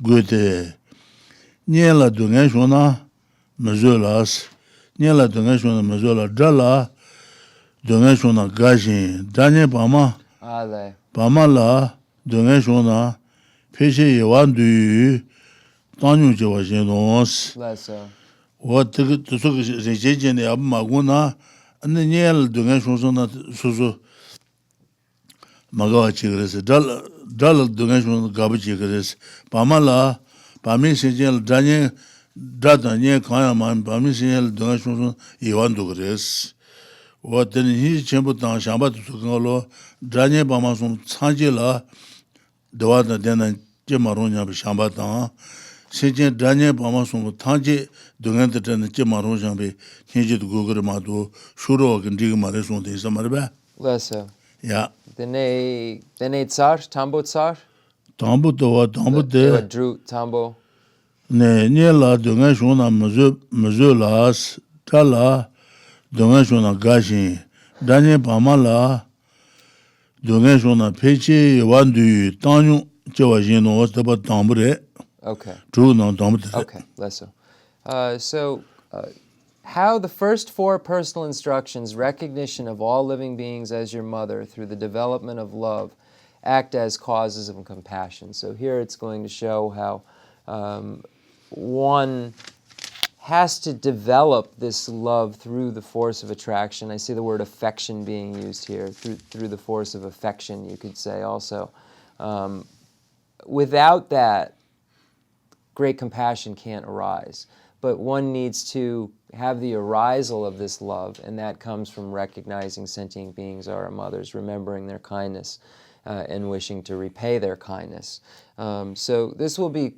Good. Niela Dungan Shona, Mazulas, Niela Dungan Shona Mazula Dala, Dungan Shona Gajin, Danye Bama, Bama La, Dungan Shona, Peshe Yawandu, Tanyu Jawashinos, what took to Rejejen Abmaguna, and the Niel Dungan Shona Susu Magawa Chigres, Dal Dungan Shona Gabachi, Bama La, Bami Sejel Danye. Dradanye Kayaman, Bamisel, Donation, Ivan Dugres. What then he Chenmo Tang Shambat Tukalo, Dranye Bamasum, Sanjela, Dwada Dena Gemaronia Shambatan, Sejen Dranye Bamasum, Tanji, Dunganta and Gemarojan, Hinjit Google Madu, Shuro, and Digamareson, the Samarba. Leso. Yeah. Dene Tsar, Tambo Tsar? Tambo to Tambo de Drew Tambo. Ne la Dungan Shona Mazulas, Tala, Dungan Shona Gashin, Danye Pamala, Dungan Shona Pechi, Wandu, Tanyu, Jawajino, what's about Tambre? Okay. True, no Tambre. Okay, lesso. How the first four personal instructions, recognition of all living beings as your mother through the development of love, act as causes of compassion. So here it's going to show how one has to develop this love through the force of attraction. I see the word affection being used here, through the force of affection, you could say also. Without that, great compassion can't arise. But one needs to have the arisal of this love, and that comes from recognizing sentient beings are our mothers, remembering their kindness, and wishing to repay their kindness. So this will be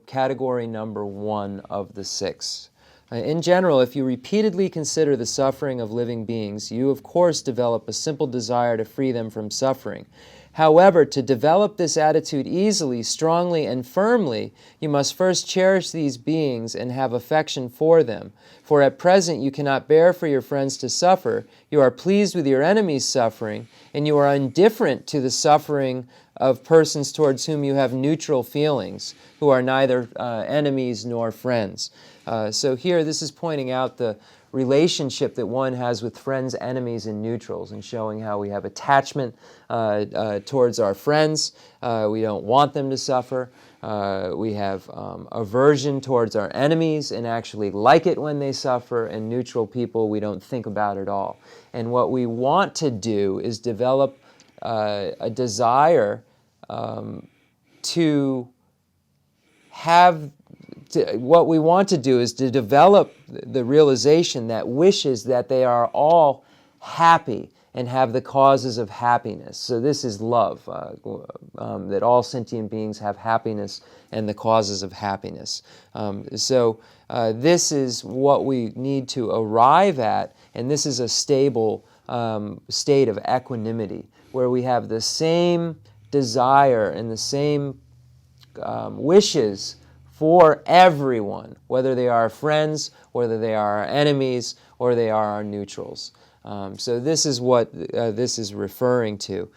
category number 1 of the 6. In general, if you repeatedly consider the suffering of living beings, you of course develop a simple desire to free them from suffering. However, to develop this attitude easily, strongly, and firmly, you must first cherish these beings and have affection for them. For at present you cannot bear for your friends to suffer, you are pleased with your enemies' suffering, and you are indifferent to the suffering of persons towards whom you have neutral feelings, who are neither enemies nor friends. So here this is pointing out the relationship that one has with friends, enemies, and neutrals, and showing how we have attachment towards our friends. We don't want them to suffer. We have aversion towards our enemies and actually like it when they suffer, and neutral people we don't think about at all. And what we want to do is develop a desire to have what we want to do is to develop the realization that wishes that they are all happy and have the causes of happiness. So this is love, that all sentient beings have happiness and the causes of happiness. This is what we need to arrive at, and this is a stable state of equanimity, where we have the same desire and the same wishes for everyone, whether they are our friends, whether they are our enemies, or they are our neutrals. So this is what this is referring to.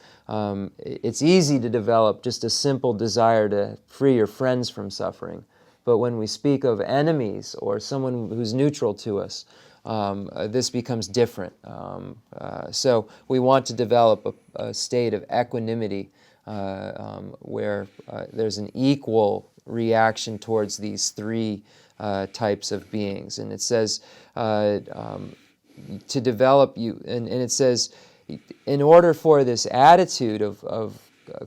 It's easy to develop just a simple desire to free your friends from suffering. But when we speak of enemies or someone who's neutral to us, this becomes different. So we want to develop a state of equanimity where there's an equal reaction towards these 3 types of beings. And it says to develop you, and it says in order for this attitude of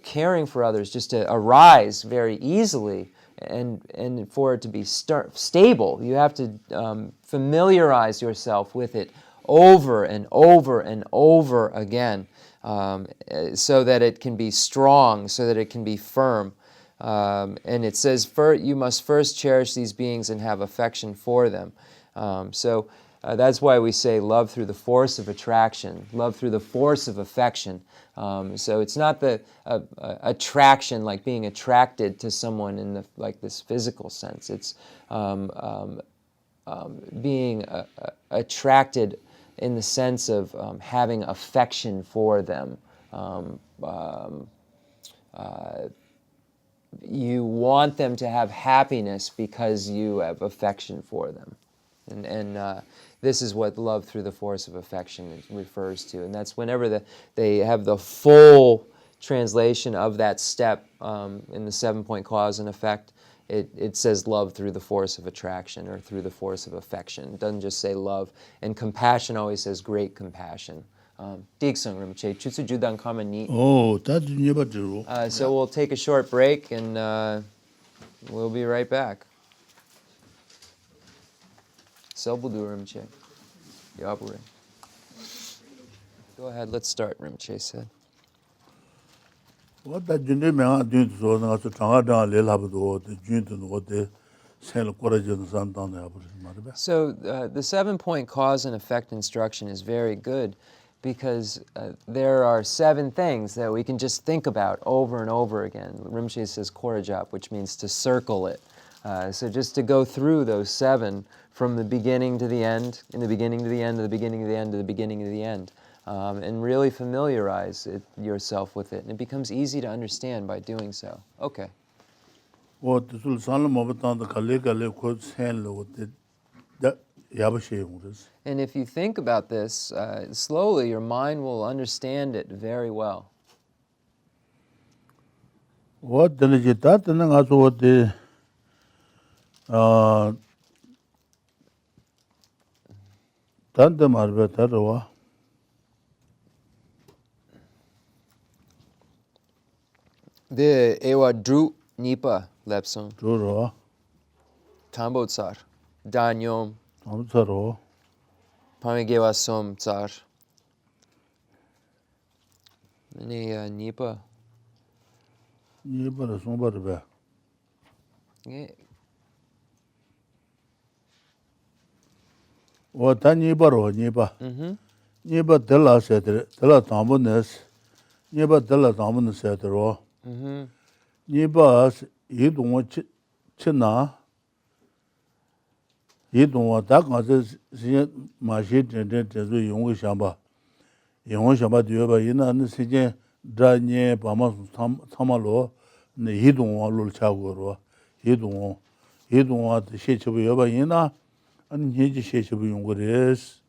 caring for others just to arise very easily, and for it to be stable, you have to familiarize yourself with it over and over and over again, so that it can be strong, so that it can be firm. And it says, you must first cherish these beings and have affection for them. That's why we say love through the force of attraction, love through the force of affection. So it's not the attraction, like being attracted to someone in this physical sense. It's being attracted in the sense of having affection for them. you want them to have happiness because you have affection for them. And this is what love through the force of affection refers to. And that's whenever they have the full translation of that step in the 7-point cause and effect, it says love through the force of attraction or through the force of affection. It doesn't just say love. And compassion always says great compassion. Diksung Rinpoche, Chutsu Judan Kama Ni. Oh, that's never true. So we'll take a short break and we'll be right back. Selbudu Rinpoche. Yabure. Go ahead, let's start, Rinpoche said. What that you name I do so now to Tanga Lelabdo, the Junton, what they sell courage and Santan. So the 7-point cause and effect instruction is very good because there are 7 things that we can just think about over and over again. Rinpoche says korajap, which means to circle it. So just to go through those 7 from the beginning to the end, in the beginning to the end, to the beginning to the end, to the beginning to the end, and really familiarize yourself with it. And it becomes easy to understand by doing so. Okay. What the Sultan of the Kalega could send that Yabashe. And if you think about this, slowly your mind will understand it very well. What the legitat and also what the Tanta Marbeta. The Ewa Dru Nipa Lepsung, Juro, Tambotsar, Danyom, Amsaro, Pamigewa Som Tsar. Any Nipa? Nipa Sombarbe. What Tanibaro, Nipa? Nipa Della said, Della Tambones, Nipa Della Tambones said, Nipa, you don't want China. You don't want that causes my shit and then to young Shamba. Young Shamba, do you ever in and see Dranye, Bamas, Tamalo, and he don't want little Chagoro. He don't want the shit of Yobayina, and he just shit of young is.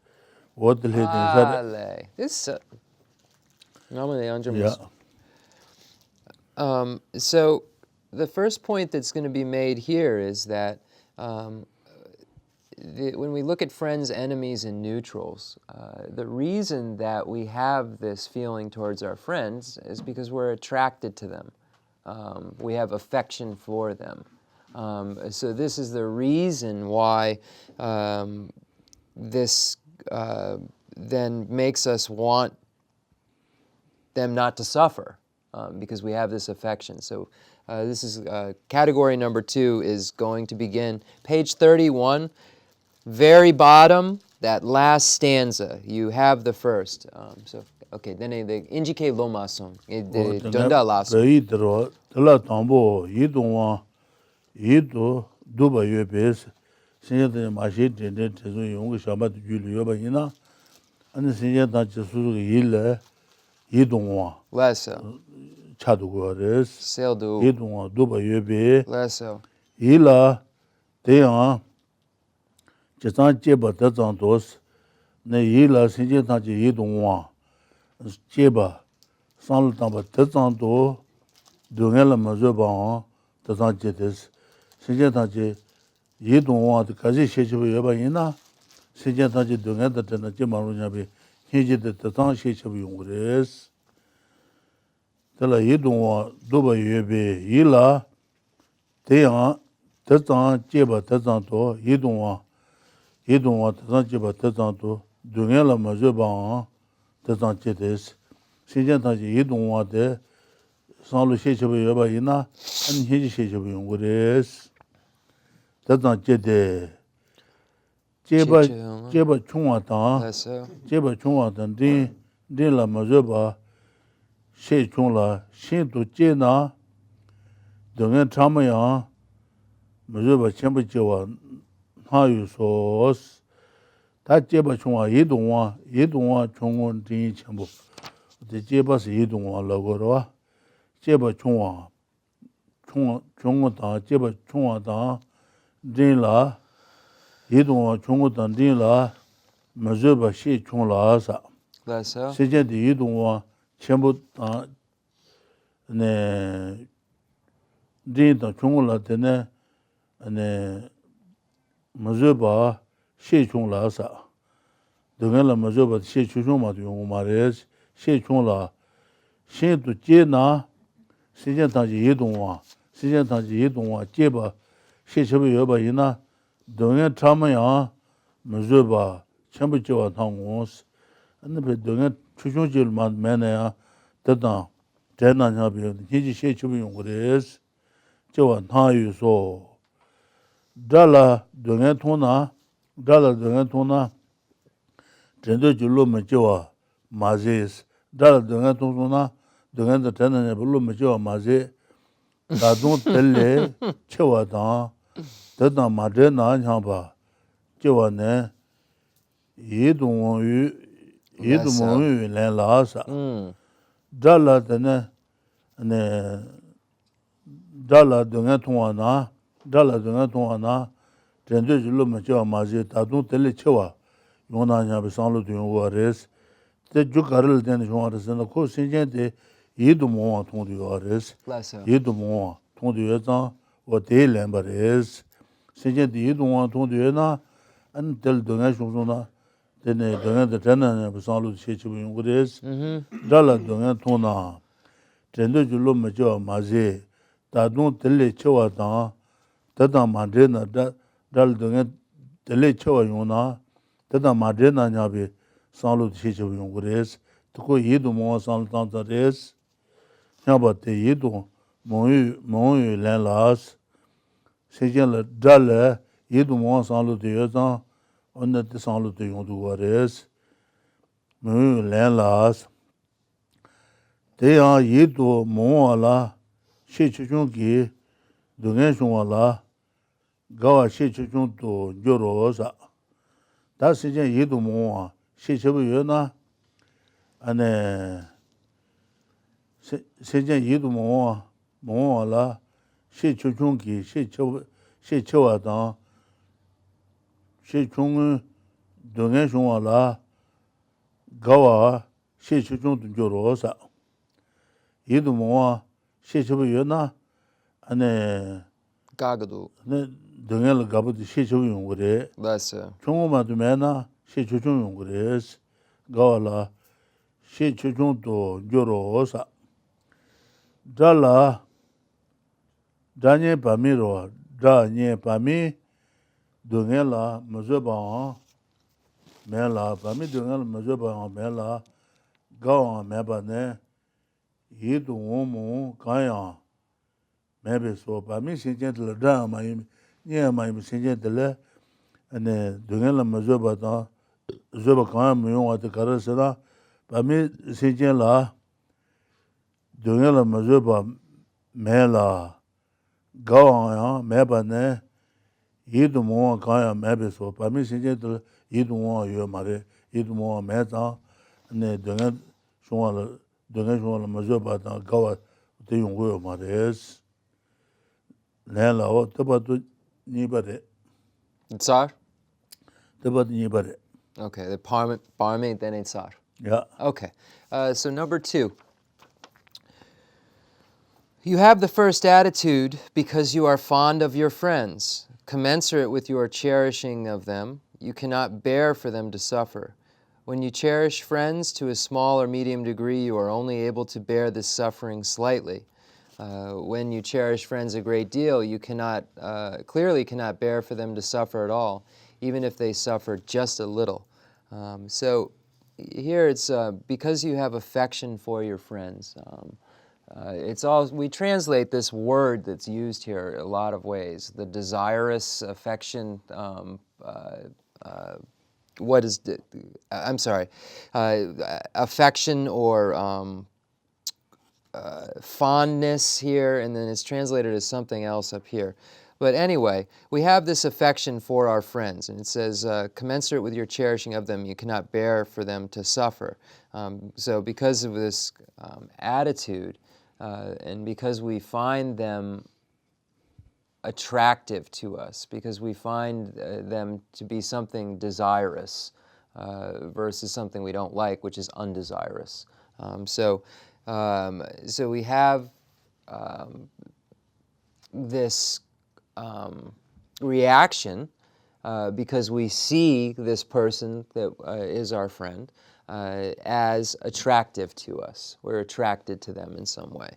What the lady said. This so the first point that's going to be made here is that when we look at friends, enemies, and neutrals, the reason that we have this feeling towards our friends is because we're attracted to them. We have affection for them. So this is the reason why this then makes us want them not to suffer, because we have this affection. So this is category number 2 is going to begin. Page 31, very bottom, that last stanza. You have the first. So okay, then the Injike Lomasong, the Dunda Lasong. Tela Tambo, Yidonwa, Yido, Duba Yubes, Senator Machine, Young Shabbat Juliobayina, and the Senior Nachasu Hille, Yidonwa. Lesso. Chadugores, Seldu. Yidonwa, Duba Yube, Lesso. Hila, Dean, Chetan Jeba Tazantos, Ne Hila, Senior Nachi Yidonwa, Jeba, San Tamba Tazanto, Dungela Mazuban, Tazanjetis, Senior Nachi Yidonwa, the Kazi Shechu Yabayina, Senior Nachi Dungeta Tanajimarunabi, Hiji the Tatan Shechu Yungres. Tela Yidonwa, Duba Yube, Yila, Dean, Tazan Jeba Tazanto, Yidonwa, Tazan Jeba Tazanto, Dungela Mazuban, Tazanjetis, Senior Nachi Yidonwa de Sanlu Shechu Yabayina, and Hiji Shechu Yungres. Tazanjede. Jeba Chungatan, Jeba Chungatan, Din La Mazuba, She Chungla, Shin to Jena, Dungan Chamayan, Mazuba Chamber Jewa, Hayu Sauce, that Jeba Chunga, Yidonwa Chungun Din Chamber. The Jebas Yidonwa Lagora, Jeba Chunga, chung ta jeba chung ta din la yidong chung ta din la mazeba shi chung la sa That's so. sejen de yidong chenbo ta ne din ta chung la de ne mazeba shi chung la sa dengan la mazeba shi chung ma de yong ma res shi chung la shin tu je na sejen ta ji yidong sejen ta ji yidong jeba shi chebe yo ba yin dengan chama ya mazeba chenbo jiwa tangos ane pe dengan chuchung jil ma mena ya dadang jayna nya bi hiji she chebe yong res jiwa tang yu so dala dengan tona zendo jilu ma jiwa ma zes dala dengan tona dengan da jayna nya bi lu ma jiwa ma ze da dong telle chewa dang dadang ma jayna nya ba jiwa ne yidong yu len la sa dala dene dala dengan tongwa na zendo jilu ma jiwa ma zi dadung tele chewa yung na nya bi sanglo du yung wa res te ju karil dene yung wa res na ko sinjen de yidong mongwa tong du yung wa res yidong mongwa tong du yung zang wa de len ba res sinjen de yidong mongwa tong du yung na an tel dengan shung na dene dengan de tena bi sanglo che chi yung res dala dengan tona zendo jilu ma jiwa ma zi dadung tele chewa dang dadang ma de na dal dengan tele chewa yung na dadang ma de na nya bi sanglo che chi yung res to ko yidong mongwa sanglo tang ta res nya ba te yidong mong yu len las sejen la dal yidong mongwa sanglo de yo zang on de sanglo de yung du wa res mong yu len las te ya yidong mongwa la she chuchung ki dungen shungwa la gawa she chuchung to gyoro sa da sejen yidong mongwa she chebe yo na ane sejen yidong mongwa la she chuchung ki she chewa dang she chung dungen shungwa la gawa she chuchung to gyoro sa yidong mongwa she chebe yo na ane Gagadu. 네 등을 가보듯이 시초용 그래. That's 총어마도 매나 시초용 그래. 가라 시초용도 겨로사. 달라 다니에 밤이로 다니에 밤이 등을라 머저바 매라 밤이 등을 머저바 매라 가와 매바네 이동모 가야 maybe so ba mi sinjen de da ma yi nie ma yi sinjen de le ane dungen la ma zo ba da zo ba ka ma yo wa de kar sa da ba mi sinjen la dungen la ma zo ba me la ga ya me ba ne yi du mo ka ya me be so ba mi sinjen de yi du mo yo ma re yi du mo me da ane dungen shwa la ma zo ba da ga wa de yong go ma re Nela o tabatu nibare. Tsar? Tabatu nibare. Okay, the Parme, then it's Tsar. Yeah. Okay, so number 2. You have the first attitude because you are fond of your friends, commensurate with your cherishing of them. You cannot bear for them to suffer. When you cherish friends to a small or medium degree, you are only able to bear this suffering slightly. When you cherish friends a great deal, you clearly cannot bear for them to suffer at all, even if they suffer just a little. So here it's because you have affection for your friends. We translate this word that's used here a lot of ways. The desirous affection, affection or fondness here, and then it's translated as something else up here. But anyway, we have this affection for our friends, and it says, commensurate with your cherishing of them, you cannot bear for them to suffer. So because of this attitude, and because we find them attractive to us because we find them to be something desirous versus something we don't like, which is undesirous. So we have this reaction because we see this person that is our friend as attractive to us. We're attracted to them in some way.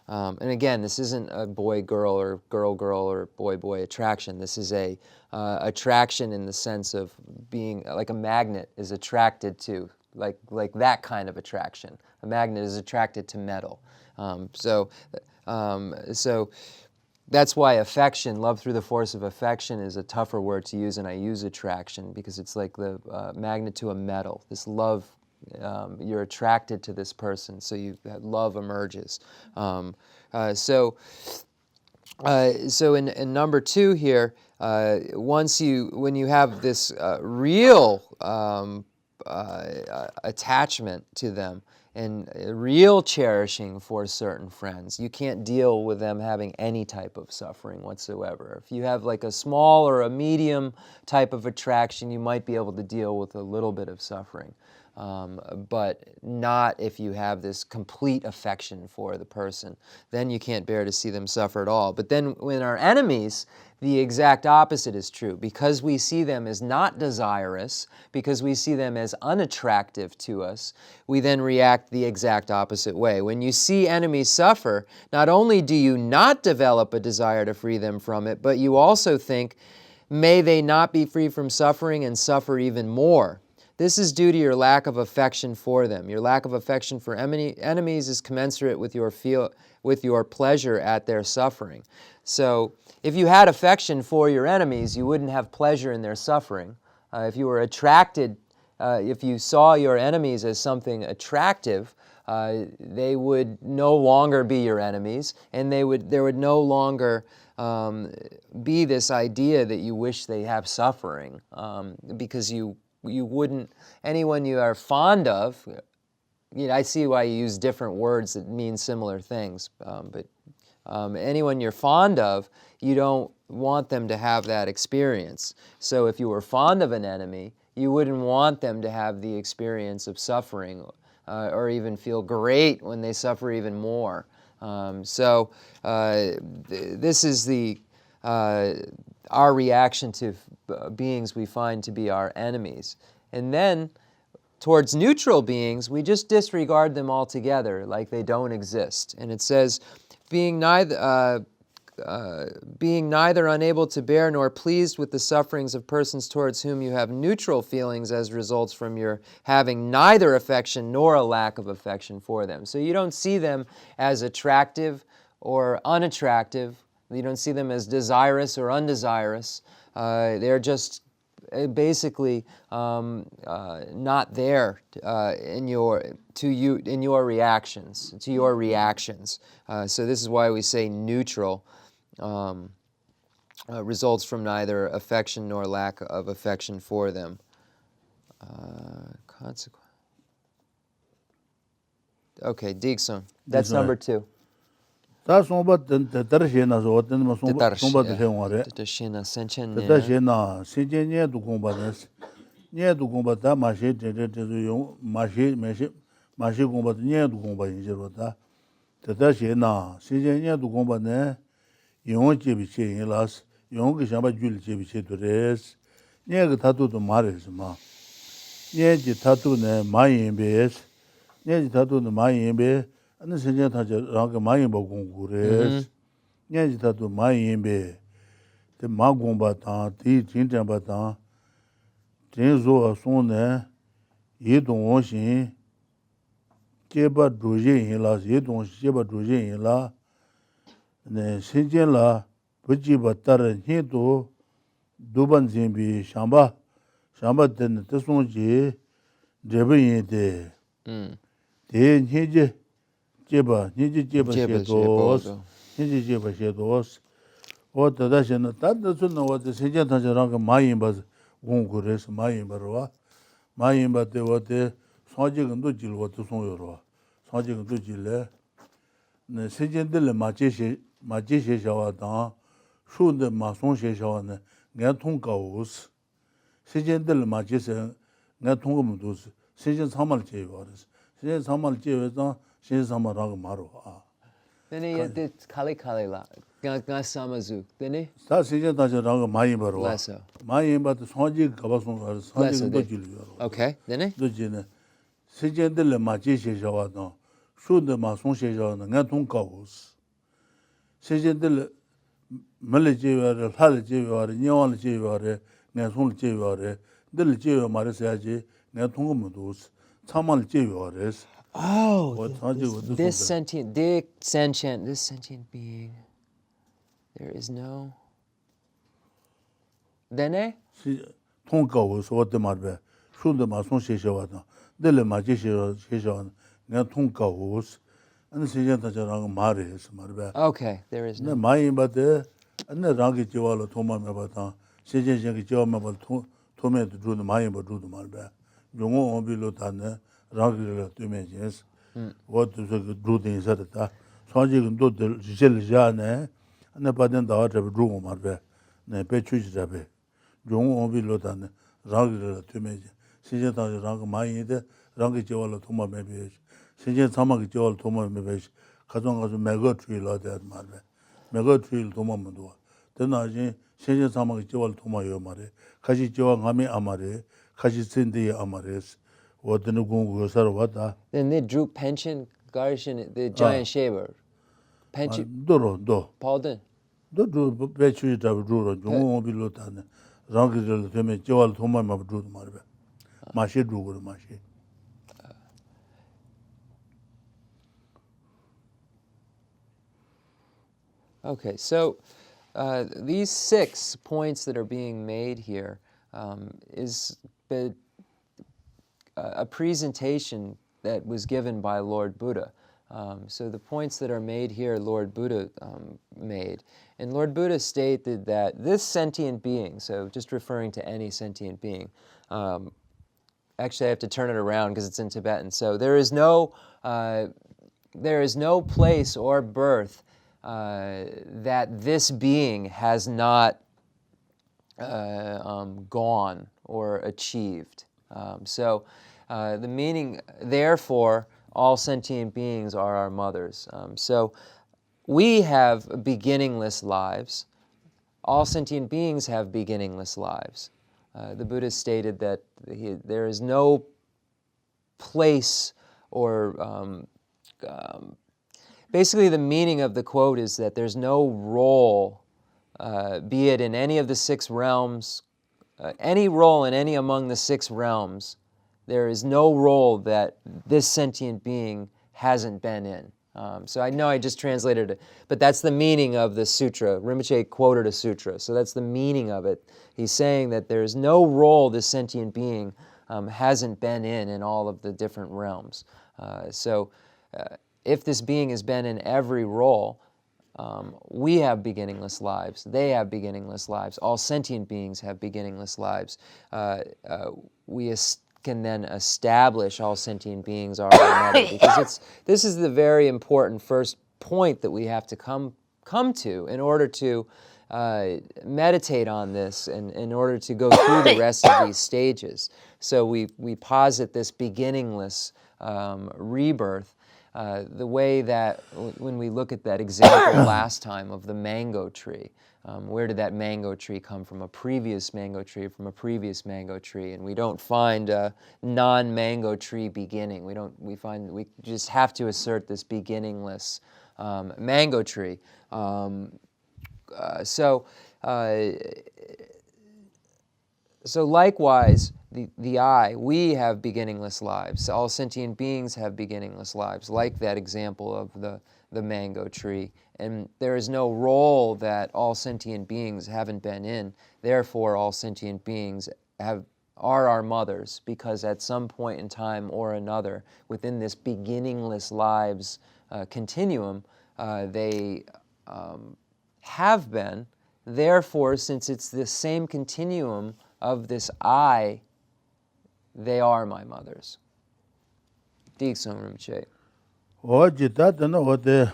And again, this isn't a boy-girl or girl-girl or boy-boy attraction. This is a attraction in the sense of being like a magnet is attracted to, like that kind of attraction. A magnet is attracted to metal. So that's why affection, love through the force of affection, is a tougher word to use, and I use attraction because it's like the magnet to a metal. This love, you're attracted to this person, so love emerges. So in number 2 here, when you have this real attachment to them, and real cherishing for certain friends, you can't deal with them having any type of suffering whatsoever. If you have like a small or a medium type of attraction, you might be able to deal with a little bit of suffering, but not if you have this complete affection for the person. Then you can't bear to see them suffer at all. But then when our enemies, the exact opposite is true. Because we see them as not desirous, because we see them as unattractive to us, we then react the exact opposite way. When you see enemies suffer, not only do you not develop a desire to free them from it, but you also think, may they not be free from suffering and suffer even more. This is due to your lack of affection for them. Your lack of affection for enemies is commensurate with your pleasure at their suffering. So if you had affection for your enemies, you wouldn't have pleasure in their suffering. If you were attracted, if you saw your enemies as something attractive, they would no longer be your enemies, and there would no longer be this idea that you wish they have suffering, because you wouldn't, anyone you are fond of, I see why you use different words that mean similar things, but anyone you're fond of, you don't want them to have that experience. So if you were fond of an enemy, you wouldn't want them to have the experience of suffering or even feel great when they suffer even more. This is our reaction to beings we find to be our enemies. And then towards neutral beings, we just disregard them altogether, like they don't exist. And it says, being neither unable to bear nor pleased with the sufferings of persons towards whom you have neutral feelings as results from your having neither affection nor a lack of affection for them. So you don't see them as attractive or unattractive. You don't see them as desirous or undesirous. They're just basically not there in your reactions. So this is why we say neutral results from neither affection nor lack of affection for them. Okay, Digson. That's number 2. 다 송바 데르시나 소든 송바 데르시나래 Shena sentient 데르시나 신제냐도 공바데스 냐도 공바다 마시 데데요 마시 공바도 냐도 공바인지로다 데르시나 신제냐도 공바네 용어지 비체인라스 용기 샤바 줄지 비체도레스 냐가 다도도 말했으마 냐지 다도네 마인베스 냐지 다도네 마인베 안 senja taja rang ma yin ba gong gu re nya ji ta tu ma yin be te ma gong ba ta ti jin zhan ba ta jin zo a song ne yi dong wong xin jie ba zhu yin yin la yi dong jie ba zhu yin yin la ne shen jian la bu ji ba ta ren hin du du ban jin bi shang ba den te song ji zhe bu yin de de hin ji 제바 니지 제바 셰도스 니지 제바 셰도스 오 다다시나 다다스나 와데 세자타자랑 마이바 공구레스 마이바로와 마이바데 와데 소지근도 질워도 송요로 소지근도 질레 네 세젠들 마제셰 샤와다 shunde ma song she shawane, nga tong kaos. Sejen del ma jese, nga tong mu dos, sejen samal che waris. Sejen samal che wezan, sejen samal rang maro. Then you did kali la. Ga samazu. Then Sa sejen ta rang ma yin baro. Lesso. Ma yin ba sonji gabasong waris, sonji do jilu. Okay. Then do jine. Sejen del ma jese shawane, shunde ma song she shawane, nga tong kaos. Sejen del mele jeeware, hal jeeware, nyawal jeeware, ngason jeeware, del jeeware marisaji, ngatongo mudus, chamal jeeware. oh, this sentient being. There is no. Then Tongkaos what the marbe, shunde mason sheshawata, del maji sheshawan, ngatongkaos, and the sejanta jarang mares marbe. Okay, there is no. Mayin bade, and the rangi jiwala toma mabata, sejen jiwamabal tome to do the mayin but do the marbe. Jongo obilo tane, rangi to mentions. What to do the insata. Sanji can do the Jane, and the patent the art of Drumo marbe, ne pechuj rabe. Jongo obilo tane, rangi to mention. Sejen rang mayin, rangi jiwala toma mebes. Sejen samaki jiwal toma mebes. 가정가서 메가 트리라 될 말에 메가 트릴 도마문도 되나지 세제 사막이 지월 도마요 말에 같이 지와 감이 아마레 같이 센데 아마레스 어떤 공부서로 왔다 Then they drew pension garden the giant shaver. Pension 도로 Paulden. 도도 배추이 잡으러 종어 빌로다네 랑기들 되면 지월 도마만 주도 말에 마시 주고 마시 Okay, so these 6 points that are being made here is a presentation that was given by Lord Buddha. So the points that are made here, Lord Buddha made. And Lord Buddha stated that this sentient being, so just referring to any sentient being, actually I have to turn it around because it's in Tibetan. So there is no place or birth that this being has not gone or achieved. So the meaning, therefore, all sentient beings are our mothers. So we have beginningless lives. All sentient beings have beginningless lives. The Buddha stated that there is no place or basically, the meaning of the quote is that there's no role, be it in any of the 6 realms, any role in any among the 6 realms, there is no role that this sentient being hasn't been in. So I know I just translated it, but that's the meaning of the sutra. Rinpoche quoted a sutra, so that's the meaning of it. He's saying that there's no role this sentient being hasn't been in all of the different realms. If this being has been in every role, we have beginningless lives. They have beginningless lives. All sentient beings have beginningless lives. We can then establish all sentient beings are our mother, because this is the very important first point that we have to come to in order to meditate on this and in order to go through the rest of these stages. So we posit this beginningless rebirth. The way that when we look at that example last time of the mango tree, where did that mango tree come from? A previous mango tree from a previous mango tree, and we don't find a non-mango tree beginning. We just have to assert this beginningless mango tree. So likewise, the I, we have beginningless lives. All sentient beings have beginningless lives, like that example of the mango tree. And there is no role that all sentient beings haven't been in. Therefore, all sentient beings are our mothers, because at some point in time or another, within this beginningless lives continuum, they have been. Therefore, since it's the same continuum of this I, they are my mothers. Khensur Rinpoche. Jita dana wate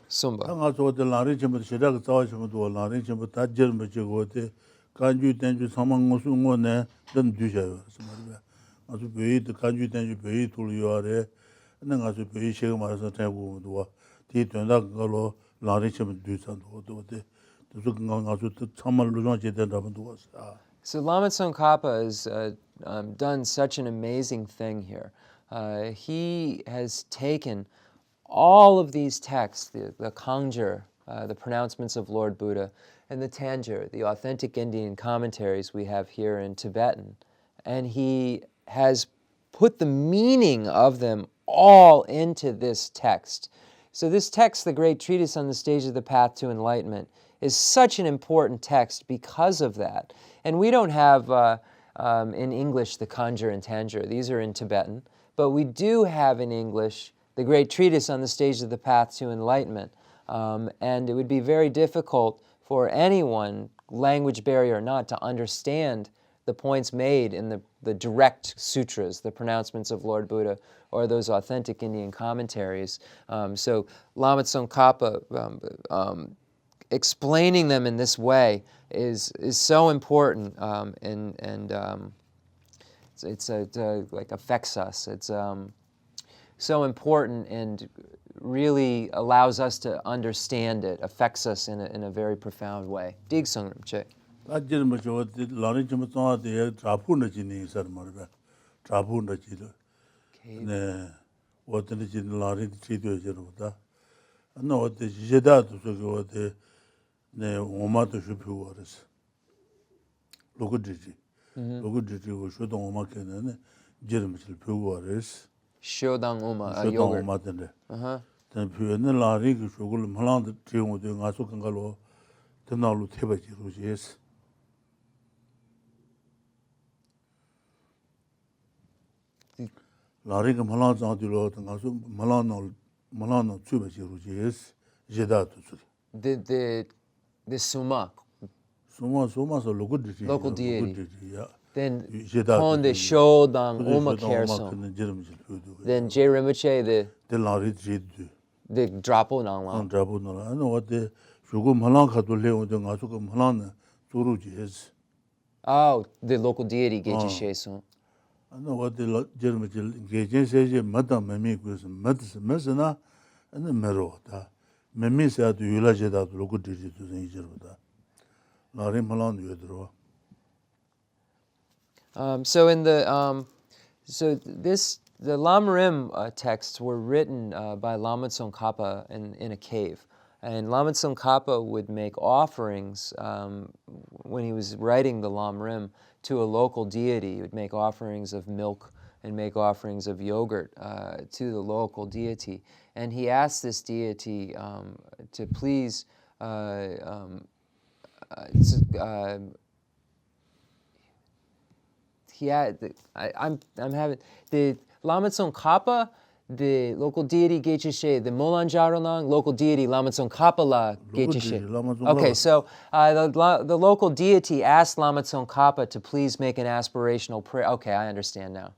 Sumba. anga so de la ri chim de shida ga zawa chim do la ri chim ta jer me che go de kanju tenju samang ngo su ngo ne den du ja yo smar ba asu be de kanju tenju be tu yo re ne nga su be she ma sa ta go do ti den da ga lo la ri chim du san do de su nga su chamal lu no che den da do sa. So Lama Tsongkhapa has done such an amazing thing here. He has taken all of these texts, the Kangjur, the pronouncements of Lord Buddha, and the Tanjur, the authentic Indian commentaries we have here in Tibetan, and he has put the meaning of them all into this text. So this text, the Great Treatise on the Stage of the Path to Enlightenment, is such an important text because of that. And we don't have in English the Kanjur and Tanjur. These are in Tibetan. But we do have in English the Great Treatise on the Stage of the Path to Enlightenment. And it would be very difficult for anyone, language barrier or not, to understand the points made in the direct sutras, the pronouncements of Lord Buddha, or those authentic Indian commentaries. So Lama Tsongkhapa explaining them in this way is so important, and it's like affects us. It's so important and really allows us to understand it, affects us in a very profound way. Dig Sung Rinpoche. 다 jer me jo de la ri chim to de trapu na ji ni sar mar ba trapu na ji ne wo de ji la ri ji de je ro da no de je da to so go de ne o ma to shu phu wa res lo go ji go shu do ma ke ne jer me chil phu wa res Shodang Uma, shu do yogurt. ma de ne Uh-huh. den phu ne la ri ge shu go ma lang de ji ngo de nga so kan ga lo de na lu te ba ji ro ji es 라리가 말랑 자들로 가서 말랑 추베 지루지스 제다도 수 The Suma, 소마서 로고디지 Local deity. 야 then 제다도 Konde Shodang Uma Kerso, then J Rinpoche, 데 라리 지드 the Drapo Nangla. 안드라보노라 아노 어때 조금 말랑 가도 레오도 가서 그 말랑 조루지스 Oh, the local deity Geshe Shesun. 아노 어때 저르미질 게제세제 마다 매미 그래서 마드스나 아니 메로다 매미사도 유라제다도 로고디지도 생이저보다 라리 말랑 유드로. So in the the Lamrim texts were written by Lama Tsongkhapa in a cave, and Lama Tsongkhapa would make offerings when he was writing the Lamrim to a local deity. He would make offerings of milk and make offerings of yogurt to the local deity, and he asked this deity to please. I'm having the Lama Tsongkhapa, the local deity Geshe, the Molanjaronang, local deity Lama Tsongkhapa la Geshe. Okay, so the local deity asked Lama Tsongkhapa to please make an aspirational prayer. Okay, I understand now.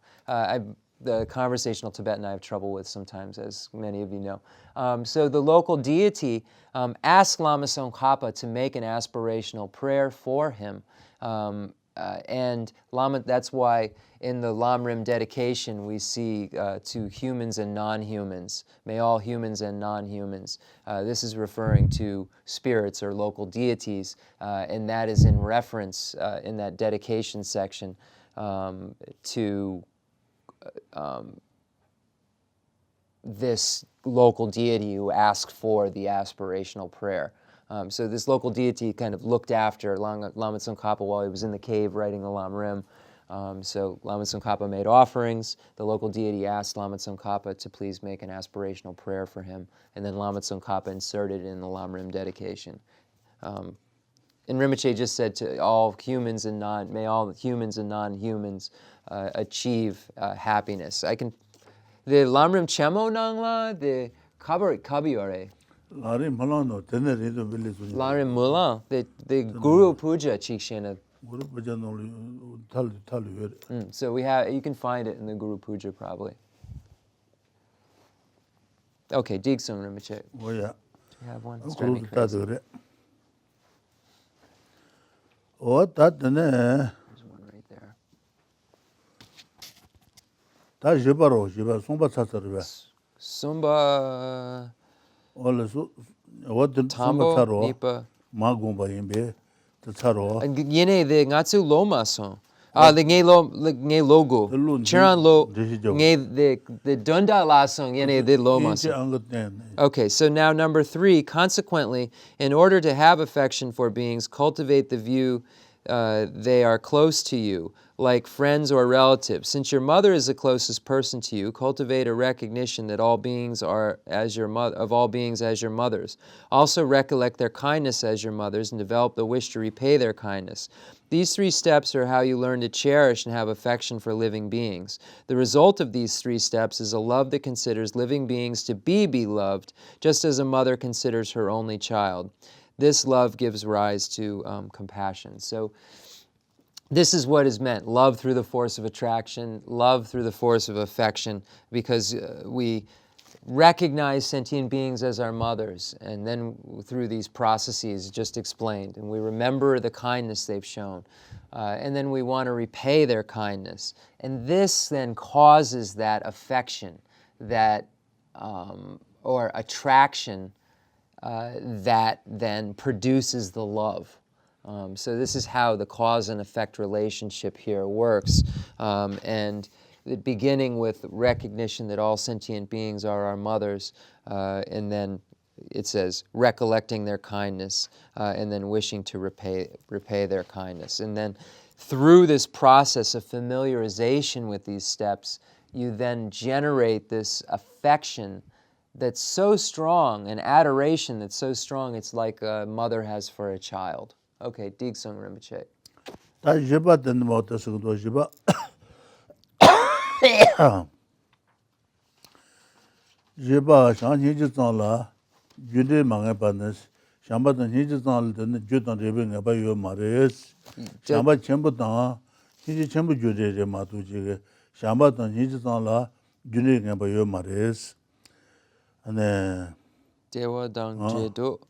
The conversational Tibetan I have trouble with sometimes, as many of you know. So the local deity asked Lama Tsongkhapa to make an aspirational prayer for him. And Lama, that's why in the Lamrim dedication we see to humans and non-humans, may all humans and non-humans. This is referring to spirits or local deities, and that is in reference in that dedication section to this local deity who asked for the aspirational prayer. So this local deity kind of looked after Lama Tsongkhapa while he was in the cave writing the Lamrim. So Lama Tsongkhapa made offerings. The local deity asked Lama Tsongkhapa to please make an aspirational prayer for him, and then Lama Tsongkhapa inserted it in the Lamrim dedication. And Rinpoche just said to all humans and may all humans and non-humans achieve happiness. The Lamrim Chenmo nangla, the Kabiore. Lamrim Mulan, the Guru Puja Chikshena. So you can find it in the Guru Puja probably. Okay, Dig Sung Rinpoche. Oh yeah. you have one? It's driving me 그것도 crazy. 다들 다드네 There's one right there. 다 제바로 송바 찾아를 Sumba 올래서 어떤 송바 Tambo 차로 Nipa. 마공바 임베 차로 Yene the Ngatsu Loma song. The nge logo. Chiran lo nge the Dunda la song yene the Loma song. Okay, so now number 3, consequently, in order to have affection for beings, cultivate the view they are close to you, like friends or relatives. Since your mother is the closest person to you, cultivate a recognition that all beings are as your of all beings as your mothers. Also recollect their kindness as your mothers and develop the wish to repay their kindness. These 3 steps are how you learn to cherish and have affection for living beings. The result of these 3 steps is a love that considers living beings to be beloved, just as a mother considers her only child. This love gives rise to compassion. So this is what is meant, love through the force of attraction, love through the force of affection, because we recognize sentient beings as our mothers, and then through these processes just explained, and we remember the kindness they've shown, and then we want to repay their kindness. And this then causes that affection, that or attraction that then produces the love. So this is how the cause and effect relationship here works. And beginning with recognition that all sentient beings are our mothers, and then it says recollecting their kindness, and then wishing to repay their kindness. And then through this process of familiarization with these steps, you then generate this affection that's so strong, an adoration that's so strong, it's like a mother has for a child. Okay, Digsung Rinpoche. 다 제바 된 뭐더서도 제바 제바 상히지 장라 주데 망에 받는스 샴바던 히지 장을 되는 주던 레벨에 봐요 말레스 샴바 전부 다 히지 전부 주데 마두지게 샴바던 히지 장라 주데 봐요 말레스 네 Dewa Dang Jedo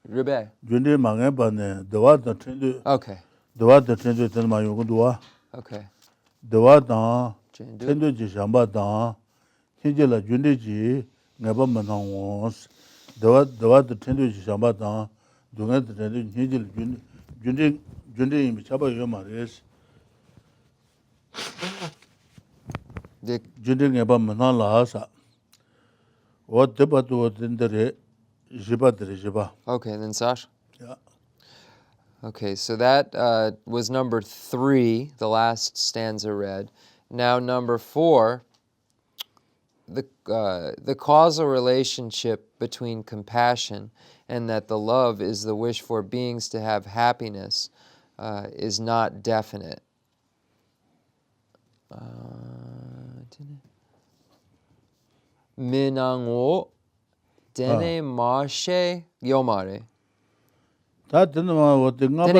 Ribe. 주데 망에 받네 도와도 trendu Okay. 도와도 trendu 되는 말 요거도와 Okay. 도와다 Jendu. 텐도지 샴바다 힌젤라 준데지 내가 만나오스 도와도 텐도지 샴바다 동네도 텐도 힌젤 준데 이미 잡아요 말이스 The 준데 내가 만나라사 어때봐도 된다래 지바들이 지바. Okay, then Sash. Yeah. Okay, so that was number 3, the last stanza read. Now number 4, the causal relationship between compassion and that the love is the wish for beings to have happiness is not definite. Minango dene marshe yomare. Dene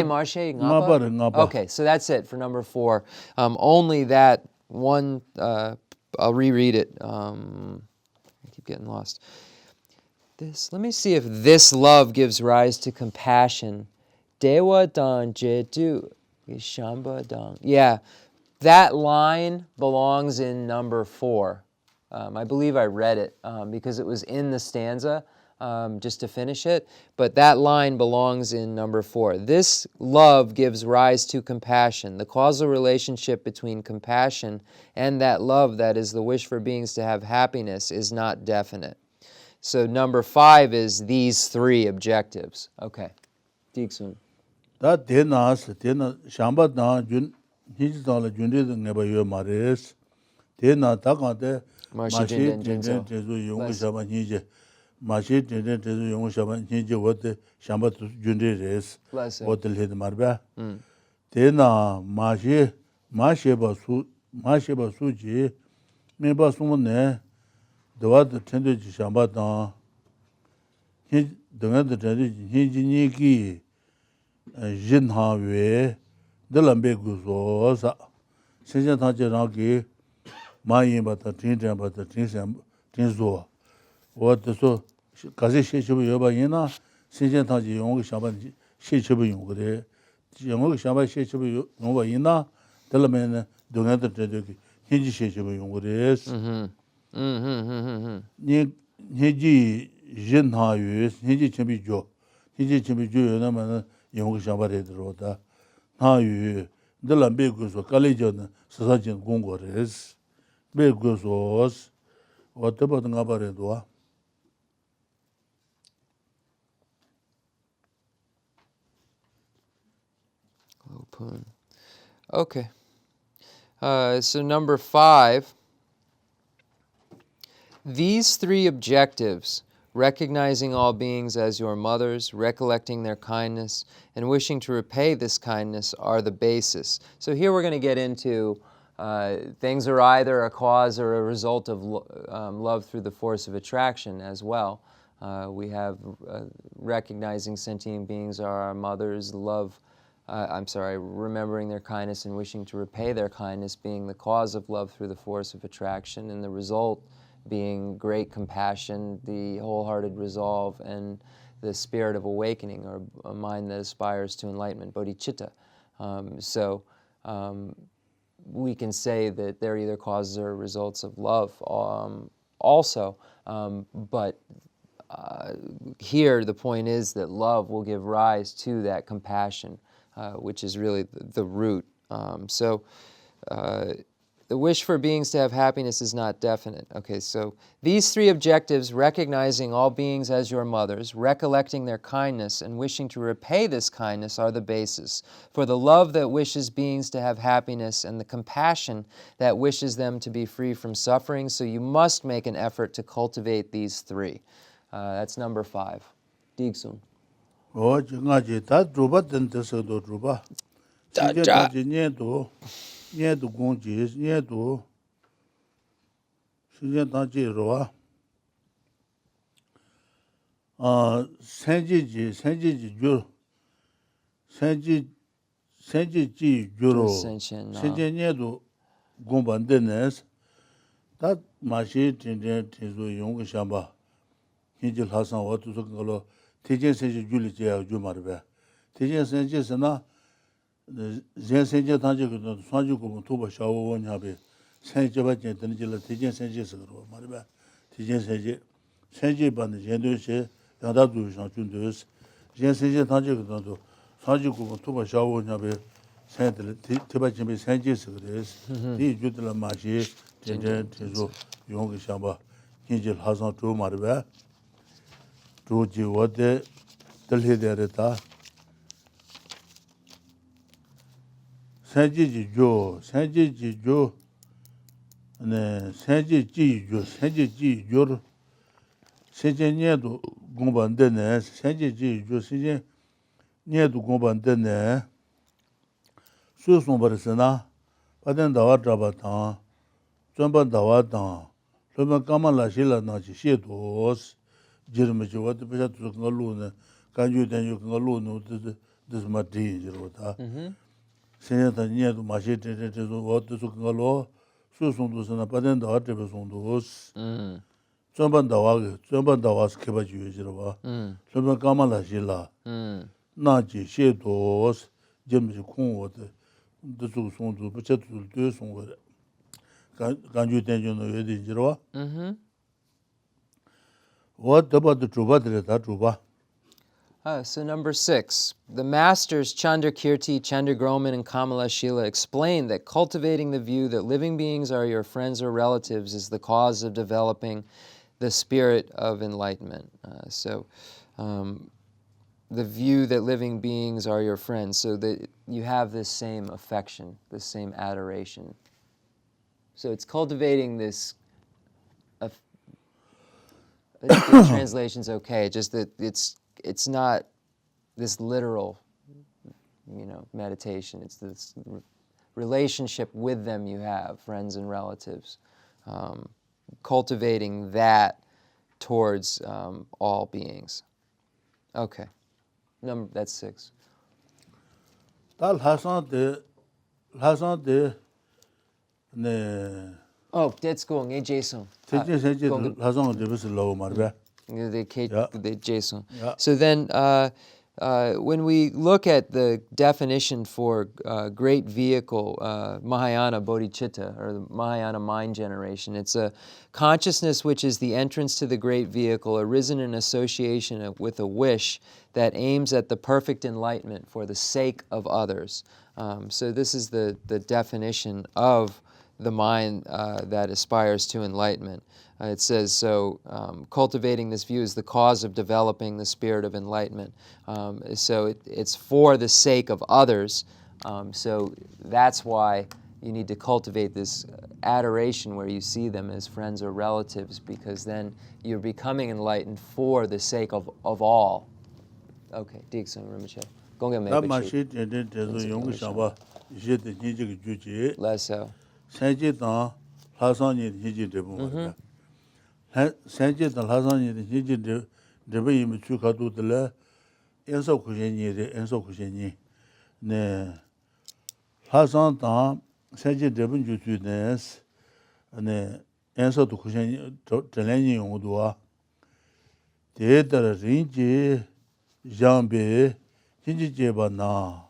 marshe ngapa? Okay, so that's it for number 4. Only that one, I'll reread it. I keep getting lost. Let me see if this love gives rise to compassion. Dewa dan jedu shamba dan. Yeah, that line belongs in number 4. I believe I read it because it was in the stanza, just to finish it. But that line belongs in number 4. This love gives rise to compassion. The causal relationship between compassion and that love that is the wish for beings to have happiness is not definite. So number 5 is these 3 objectives. Okay. Diksun. That denas shamba na jun hiji dala junde ngeba yo mares. Dena takante mashi jenden tezu yongu shaba hiji. Mashi jenden tezu yongu shaba hiji wote shamba junde res. Wote led marba. Dena mashi ba suji me ba sumne dewa de tende ji shamba da hi denga de tende hiji ni ki jin ha we de lambe gu zo sa senja ta je ra ki ma yin ba ta tin ba ta tin zo wo de so 가세 시체부 여바이나 sentient 타지 용어 샤바 시체부 용거래 용어 샤바 시체부 용어바이나 달라면 동네들 되게 현지 시체부 용거래 니 현지 진하유 현지 준비죠 현지 준비죠나면 용어 샤바래 들어다 하유 달라 배고서 칼레저는 사사진 공고레스 배고서스 어떻게 가버려도 Open. Okay. So number 5. These 3 objectives, recognizing all beings as your mothers, recollecting their kindness, and wishing to repay this kindness are the basis. So here we're going to get into things are either a cause or a result of love through the force of attraction as well. We have recognizing sentient beings are our mothers, remembering their kindness and wishing to repay their kindness being the cause of love through the force of attraction, and the result being great compassion, the wholehearted resolve, and the spirit of awakening, or a mind that aspires to enlightenment, bodhicitta. We can say that they're either causes or results of love also, but here the point is that love will give rise to that compassion, which is really the root. The wish for beings to have happiness is not definite. Okay, so these 3 objectives, recognizing all beings as your mothers, recollecting their kindness, and wishing to repay this kindness are the basis for the love that wishes beings to have happiness and the compassion that wishes them to be free from suffering. So you must make an effort to cultivate these 3. That's number 5. Digsun. ngaji ta druba den teso druba Niedu gongji, niedu shinjen tangji roa. Senji gyur, senji ji gyuro, shinjen niedu gongban denes, tat mashi tinzu yungu shamba, Khensur Rinpoche watu sokalo, tejen senji gyuli jaya gyumarbe. Tejen senji sena, zen senje tangje kudo sanju kubo tuba shawo wonyabe senje ba jen tene jela tejen senje sagro marba tejen senje ban jen she yada du shan chun dos jen senje tangje kudo sanju kubo tuba shawo wonyabe senje teba jen be senje sagres di judla mashi jen tezo yong shamba Khensur Rinpoche tu marba tu ji wode dalhe dereta senji ji jo, senji niedu gongban dene, senji ji jo, senji niedu gongban dene, su sombar sena, paden dawa draba tang, zomban dawa tang, loban kama la shila na chi she dos, jirma chi wata pesha tuzo kanga lu ne, kanju tenju kanga lu ne, disma ti jirwa ta. Senyata niedu mashi tezo watu sukinga lo su sondu sana paden dawa tepe sondu zomban dawa skeba juwe jirwa zomban kama la shila na ji she dos jemji kong wate desu sondu pacha tuzu tuyo songu kanju tenjo no yedi jirwa wat daba de chuba dire ta chuba. So number 6, the masters Chandrakirti, Chandragroman, and Kamala Shila explain that cultivating the view that living beings are your friends or relatives is the cause of developing the spirit of enlightenment. The view that living beings are your friends, so that you have this same affection, this same adoration. So it's cultivating this. The translation's okay, just that it's not this literal, meditation. It's this relationship with them you have, friends and relatives. Cultivating that towards all beings. Okay. That's 6. Oh, that's cool. Jason. Lasan de bus low marbe. the Jason. Yeah. So then, when we look at the definition for great vehicle, Mahayana bodhicitta, or the Mahayana mind generation, it's a consciousness which is the entrance to the great vehicle, arisen in association with a wish that aims at the perfect enlightenment for the sake of others. So this is the definition of the mind that aspires to enlightenment. It says, so cultivating this view is the cause of developing the spirit of enlightenment. So it's for the sake of others. So that's why you need to cultivate this adoration where you see them as friends or relatives, because then you're becoming enlightened for the sake of all. Okay, Dixon Rinpoche. Less so. Sentient Lhasan Niji Debim Chukadu de la Enso Kusheni, Enso Kusheni. Ne Lhasan Tam, Sentient Debin Jutunes, and Enso to Kusheni, Teleni Udua. Theatre Rinji, Jambe, Hinji Jebana,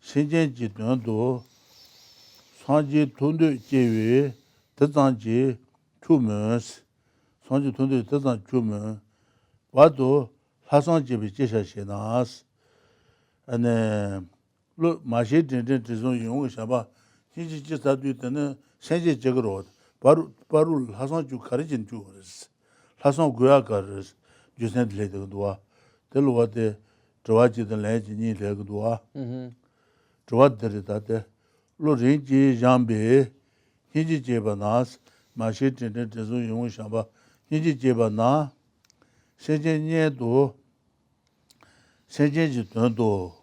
Sentient Jitundo, Sanji Tundu Jewe, Tazanji, 2 months. Sanji Tundu Tazan Chumen, Wado, Hasan Jibi Jesha Shenas, and look, Mashi didn't Young Shaba, Hinji Jistadu Tene, Sanji Jagrod, Barul, Hasan Ju Karijin Jewers, Hasan Guakaris, Jusent Ledua, Teluate, Trawaji the Legini Legua, Trawat Deridate, Lorinji Jambe, Hinji Jebanas, Mashi didn't Young Shaba. Hinji jeba na, senjen nye do, senjen ji tuan do,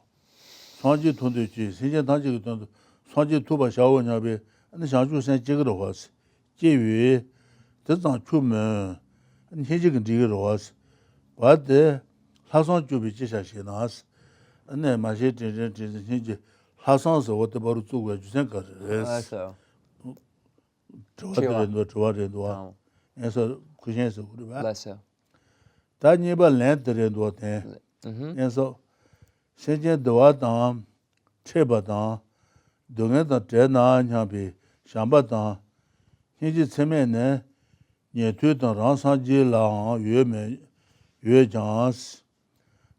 sanji tundu chi, senjen tangi ki tuan do, sanji tuba xiao nyabe, ane xiangju sen jiga rohas, jewe, tazang chu men, ane hinji kan jiga rohas, wade, lasan jubi jisha xe nas, ane ma xe hinji, lasan se wate baru zuwa ju sen ka res. Chwa rindwa, enso, Less so. Tanyeba land the Rendoten. And so, Senja Dawatan, Chebatan, Dungeta Tena, Yabi, Shambatan, Hinji Semene, Yetutan Ransanji La, Yume, Yujans,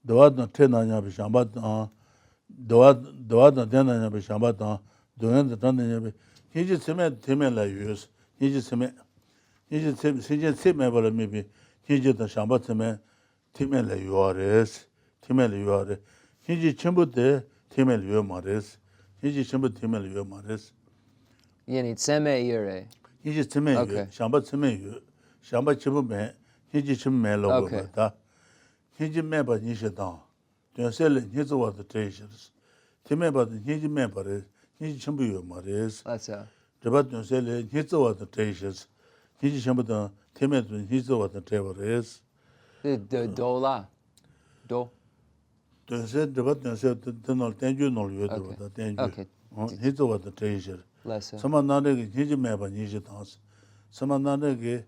Dawatan Tena Yabi Shambatan, Dawatan Tena Yabi Shambatan, Dungeta Tana Yabi, Hinji Semen, Temela use, Hinji Semen. Hinji Semebala maybe, Hinji the Shamba Teme, Timele Yuares, Timele Yuare, Hinji Chimbu de Timele Yumares, Hinji Chimbu Timele Yumares. Yeni Seme Yure. Hinji Teme, Shamba Teme, Shamba Chimbu me, Hinji Chimelo, Hinji Meba Nishadan, don't sell his was the treasures. Timeba the Hinji Mebare, Hinji Chimbu Yumares. That's how. The button sell his was the treasures. Hinji Shambatan, Timet, his was the Trevorese. The Dola. Do. Don't say the button said the no danger no you the danger. Okay. His was the treasure. Less so. Someone not a Hinji Meba Nishitans. Someone not a Hinji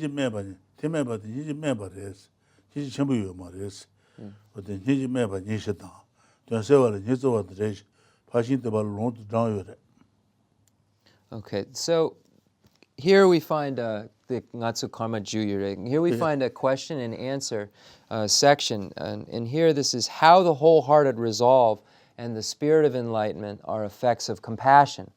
Meba, Timeba, Hinji Meba is. Hinji Chambu Maris. But then Hinji Meba Nishitan. Don't say what his was the treasure. Passing the balloon to drown you. Okay, so here we find the Ngatsu Karma Juyure. Here we find a question and answer section. And here this is how the wholehearted resolve and the spirit of enlightenment are effects of compassion.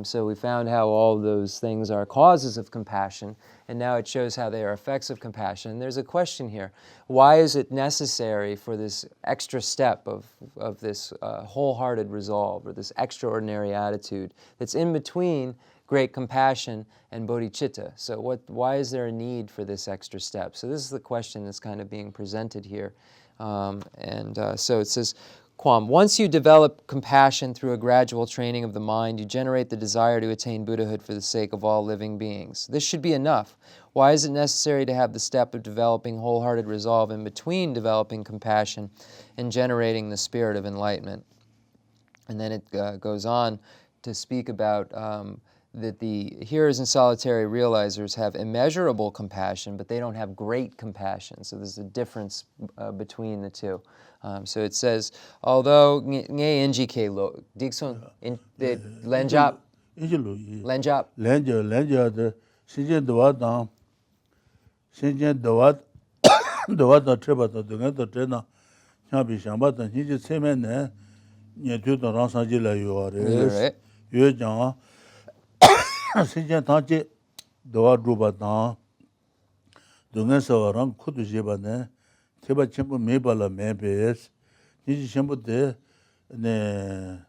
So we found how all those things are causes of compassion, and now it shows how they are effects of compassion. And there's a question here. Why is it necessary for this extra step of this wholehearted resolve, or this extraordinary attitude that's in between great compassion and bodhicitta? So why is there a need for this extra step? So this is the question that's kind of being presented here. So it says, Quam, once you develop compassion through a gradual training of the mind, you generate the desire to attain Buddhahood for the sake of all living beings. This should be enough. Why is it necessary to have the step of developing wholehearted resolve in between developing compassion and generating the spirit of enlightenment? And then it goes on to speak about that the hearers and solitary realizers have immeasurable compassion, but they don't have great compassion. So there's a difference between the two. So it says, although nge inji ke lo dikson in the lenjap lenjap lenja the sentient dawa da treba da dunga da trena chabi shamba da ni je semen ne nye tu da ran sa ji la yo re yo jang sentient ta je dawa ruba da dunga sa ran khud je ba ne teba chembu me bala me bes ni ji chembu de ne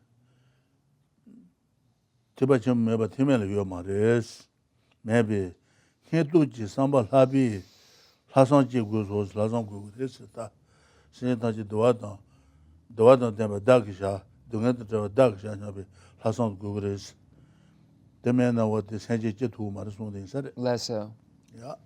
teba chembu me ba temel yo ma res me be ke tu ji samba labi 라상지 구조 라상 구조에서 신다지 도와다 때문에 다기샤 동네도 저 다기샤 나비 라상 구조에서 때문에 어디 생제지 두 말을 손에 있어요. Less so. Yeah.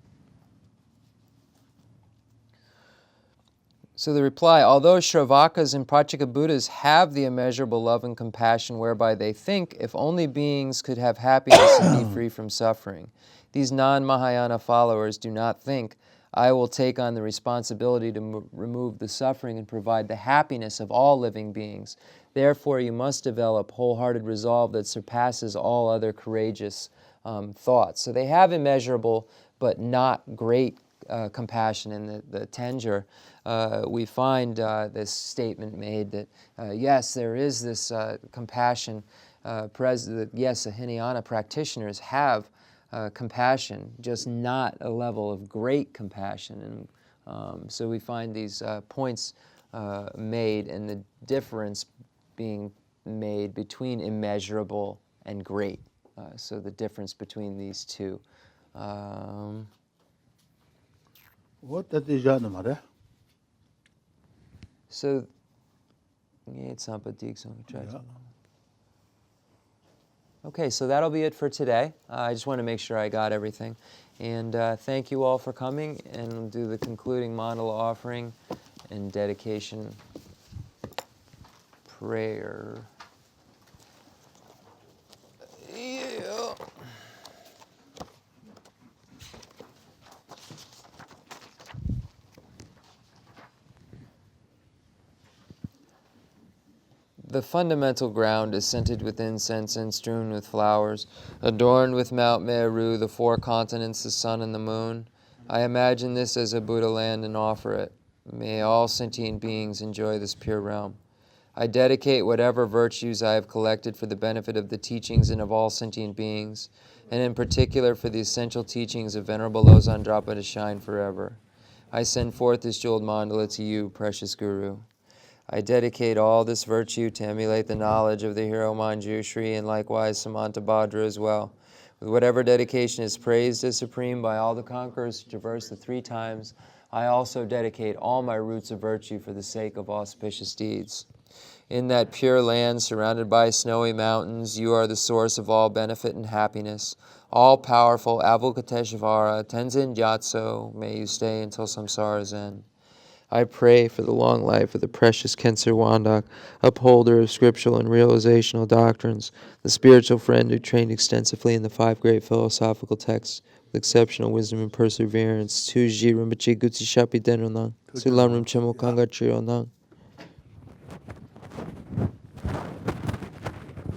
So the reply, although Shravakas and Prachika Buddhas have the immeasurable love and compassion whereby they think if only beings could have happiness and be free from suffering, these non-Mahayana followers do not think, I will take on the responsibility to remove the suffering and provide the happiness of all living beings. Therefore, you must develop wholehearted resolve that surpasses all other courageous thoughts. So they have immeasurable but not great compassion. In the Tenjur, we find this statement made that, yes, there is this compassion present. Yes, the Hinayana practitioners have compassion, just not a level of great compassion. And so we find these points made and the difference being made between immeasurable and great. So the difference between these two. What that is Jan Mare? So, it's not but okay, so that'll be it for today. I just want to make sure I got everything. And thank you all for coming, and we'll do the concluding mandala offering and dedication prayer. Yeah. The fundamental ground is scented with incense and strewn with flowers, adorned with Mount Meru, the four continents, the sun, and the moon. I imagine this as a Buddha land and offer it. May all sentient beings enjoy this pure realm. I dedicate whatever virtues I have collected for the benefit of the teachings and of all sentient beings, and in particular for the essential teachings of Venerable Losang Drapa to shine forever. I send forth this jeweled mandala to you, precious Guru. I dedicate all this virtue to emulate the knowledge of the hero Manjushri and likewise Samantabhadra as well. With whatever dedication is praised as supreme by all the conquerors who traverse the 3 times, I also dedicate all my roots of virtue for the sake of auspicious deeds. In that pure land surrounded by snowy mountains, you are the source of all benefit and happiness. All-powerful Avalokiteshvara, Tenzin Gyatso, may you stay until samsara's end. I pray for the long life of the precious Khensur Wandak, upholder of scriptural and realizational doctrines, the spiritual friend who trained extensively in the 5 great philosophical texts with exceptional wisdom and perseverance. Tu Rinpoche Gutsi Shapi Denronang, Lamrim Chenmo Kangar Chironang.